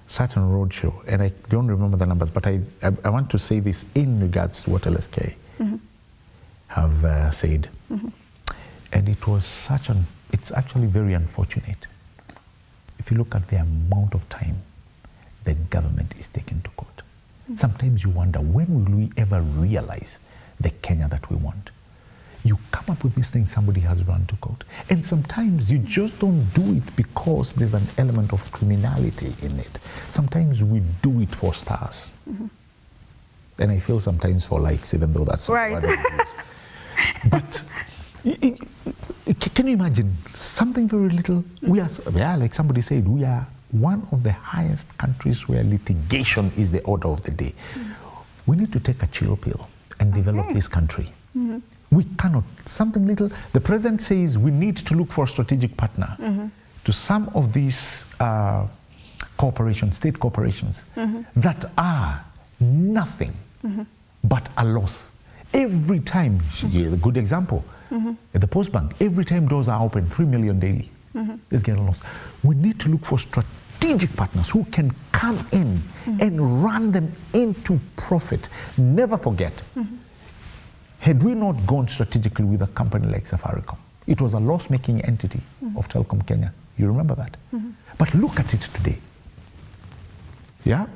certain roadshow, and I don't remember the numbers, but I want to say this in regards to what LSK have said. And it was it's actually very unfortunate. If you look at the amount of time the government is taken to court, sometimes you wonder, when will we ever realize the Kenya that we want? You come up with these things, somebody has run to court. And sometimes you just don't do it because there's an element of criminality in it. Sometimes we do it for stars. And I feel sometimes for likes, even though that's right. What I use. But can you imagine something very little? We are, like somebody said, we are one of the highest countries where litigation is the order of the day. We need to take a chill pill and develop this country. We cannot, something little. The president says we need to look for a strategic partner to some of these corporations, state corporations, that are nothing but a loss. Every time, a good example, at the Post Bank, every time doors are open, 3 million daily, it's getting lost. We need to look for strategic partners who can come in and run them into profit. Never forget, had we not gone strategically with a company like Safaricom, it was a loss-making entity of Telecom Kenya. You remember that? But look at it today. Yeah?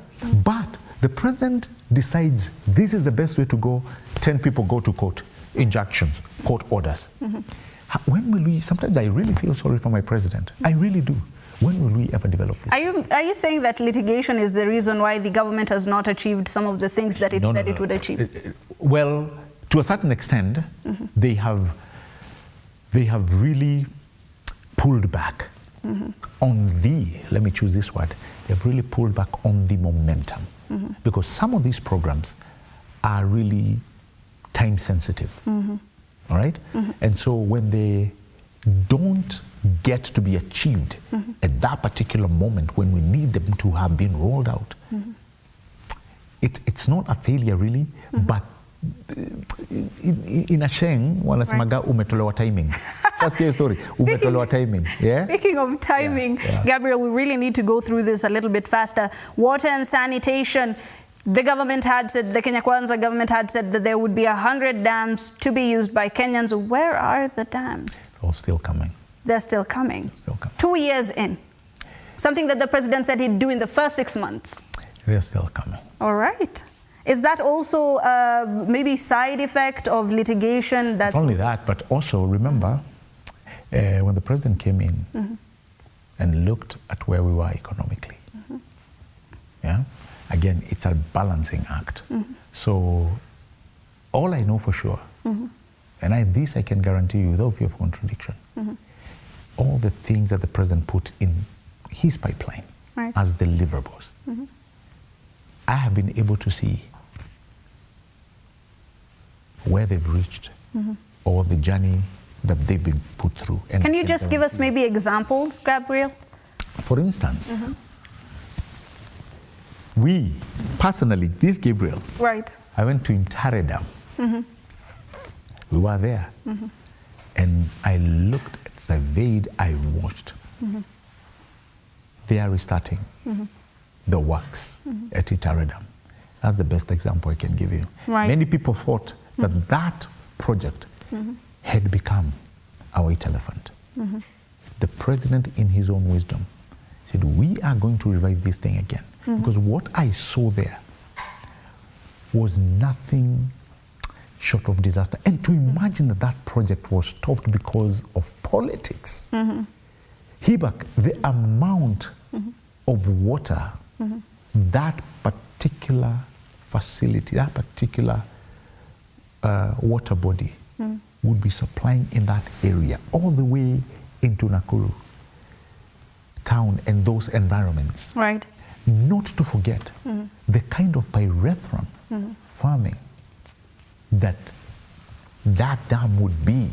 But the president decides this is the best way to go. 10 people go to court, injunctions, court orders. When will we, sometimes I really feel sorry for my president. I really do. When will we ever develop this? Are you saying that litigation is the reason why the government has not achieved some of the things that it said it would achieve? Well, to a certain extent, they have really pulled back on the, let me choose this word, they've really pulled back on the momentum. Because some of these programs are really time sensitive. All right? And so when they don't get to be achieved at that particular moment when we need them to have been rolled out, it's not a failure really, but in a sheng, wanasemaga umetolewa timing. That's the story. Umetolewa timing. Yeah? Speaking of timing, Gabriel, we really need to go through this a little bit faster. Water and sanitation. The government had said, the Kenya Kwanza government had said that there would be 100 dams to be used by Kenyans. Where are the dams? All still coming. They're still coming. Still coming. 2 years in. Something that the president said he'd do in the first 6 months. They're still coming. All right. Is that also maybe side effect of litigation? That's not only that, but also remember when the president came in and looked at where we were economically. Yeah. Again, it's a balancing act. So all I know for sure, and this I can guarantee you without fear of contradiction, all the things that the president put in his pipeline as deliverables, I have been able to see where they've reached or the journey that they've been put through. And can you just give us maybe examples, Gabriel? For instance, we, personally, this Gabriel, I went to Intare Dam. We were there. And I looked, surveyed, I watched. They are restarting the works at Intare Dam. That's the best example I can give you. Many people thought that that project had become our white elephant. The president, in his own wisdom, said, we are going to revive this thing again. Because what I saw there was nothing short of disaster. And to imagine that that project was stopped because of politics. Hibaq, the amount of water that particular facility, that particular water body would be supplying in that area, all the way into Nakuru town and those environments. Not to forget the kind of pyrethrum farming that dam would be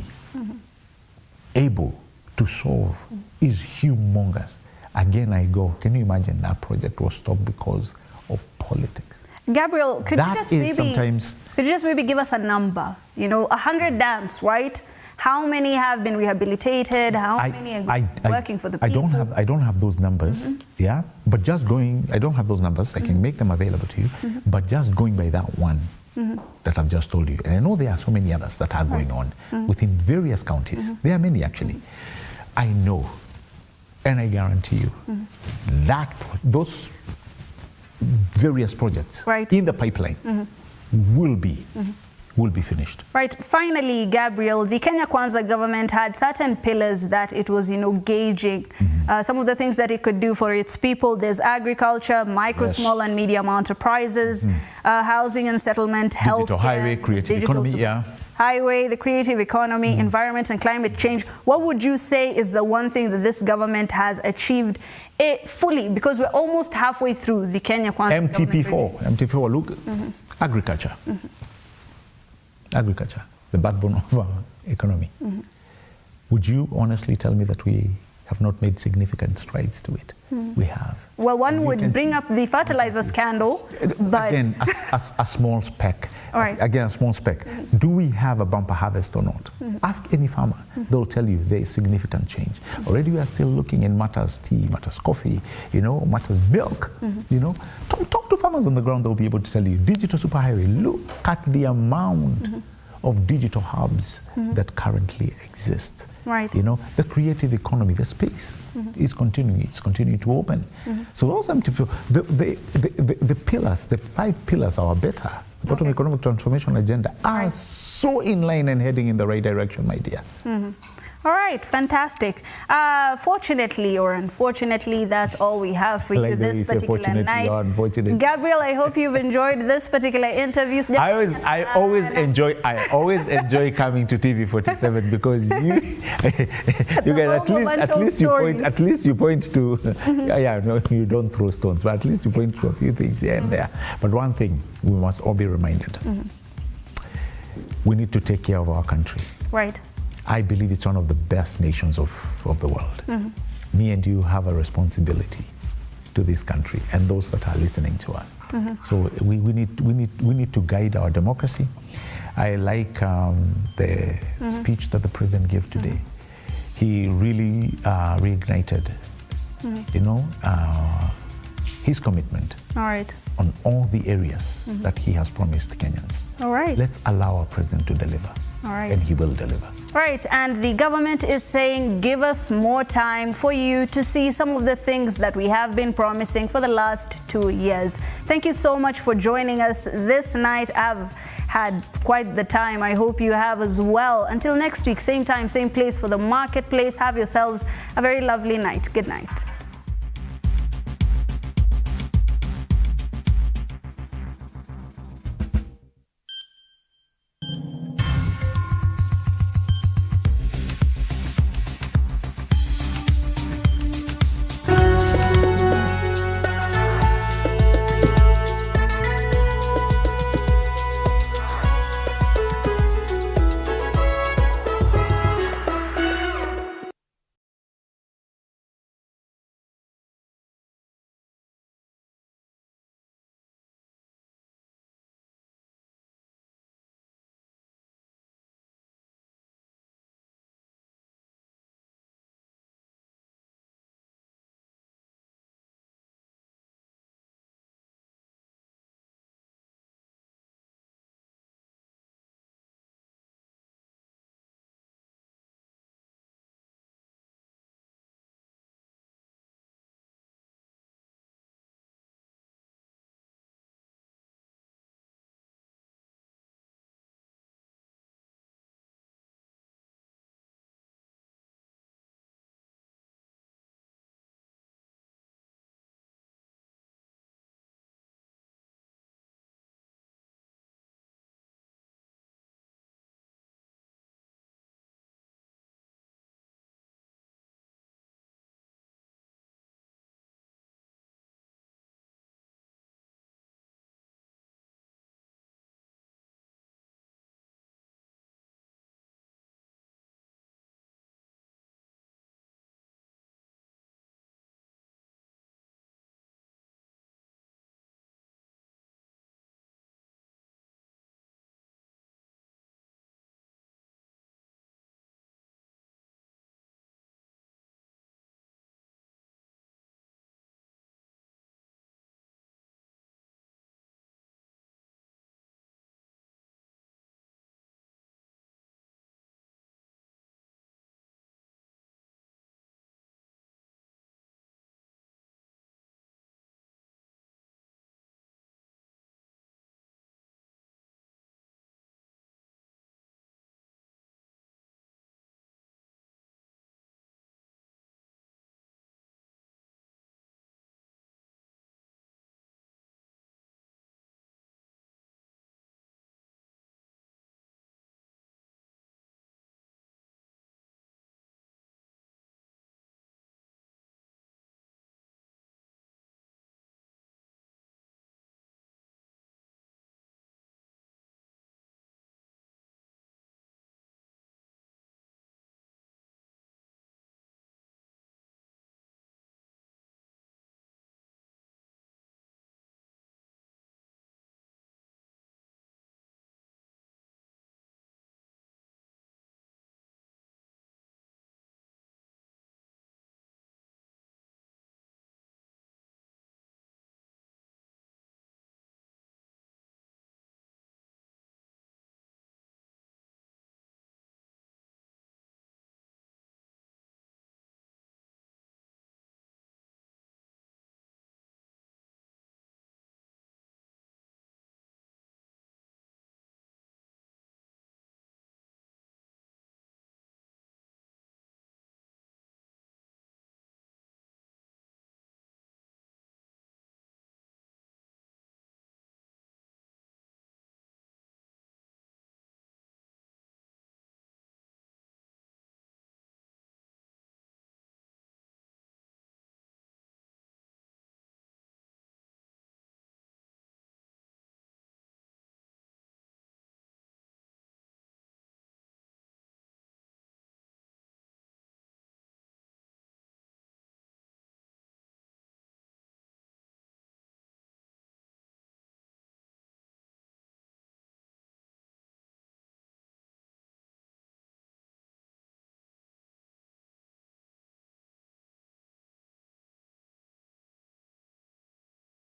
able to solve is humongous. Again, I go, can you imagine that project was stopped because of politics? Gabriel, could you just maybe give us a number? 100 dams, right? How many have been rehabilitated? How many are working for the people? I don't have those numbers, yeah. But just going, I don't have those numbers. I can make them available to you. But just going by that one that I've just told you, and I know there are so many others that are going on within various counties. There are many actually. I know, and I guarantee you that those various projects in the pipeline will be finished. Right. Finally, Gabriel, the Kenya Kwanza government had certain pillars that it was, gauging some of the things that it could do for its people. There's agriculture, micro, small and medium enterprises, housing and settlement, health, digital highway, creative economy, highway, the creative economy, environment and climate change. What would you say is the one thing that this government has achieved fully? Because we're almost halfway through the Kenya Kwanza MTP4, look, agriculture. Agriculture. the backbone of our economy. Would you honestly tell me that we have not made significant strides to it? We have. Well, one would bring up the fertilizer scandal, but... Again, a small speck. All right. Again, a small speck. Do we have a bumper harvest or not? Ask any farmer. They'll tell you there is significant change. Already we are still looking in matters tea, matters coffee, matters milk. Talk to farmers on the ground. They'll be able to tell you. Digital superhighway, look at the amount of digital hubs that currently exist. Right. The creative economy, the space is continuing. It's continuing to open. So those are the pillars, the 5 pillars are better. The bottom economic transformation agenda are so in line and heading in the right direction, my dear. All right, fantastic. Fortunately or unfortunately, that's all we have for you this particular night. Gabriel, I hope you've enjoyed this particular interview. I always enjoy coming to TV47 because you guys at least you point to no, you don't throw stones, but at least you point to a few things here and there. But one thing we must all be reminded: we need to take care of our country. Right. I believe it's one of the best nations of the world. Me and you have a responsibility to this country and those that are listening to us. So we need to guide our democracy. I like the speech that the president gave today. He really reignited, his commitment. All right. On all the areas that he has promised Kenyans. All right. Let's allow our president to deliver. All right. And he will deliver. Right, and the government is saying give us more time for you to see some of the things that we have been promising for the last 2 years. Thank you so much for joining us this night. I've had quite the time. I hope you have as well. Until next week, same time, same place for the Marketplace. Have yourselves a very lovely night. Good night.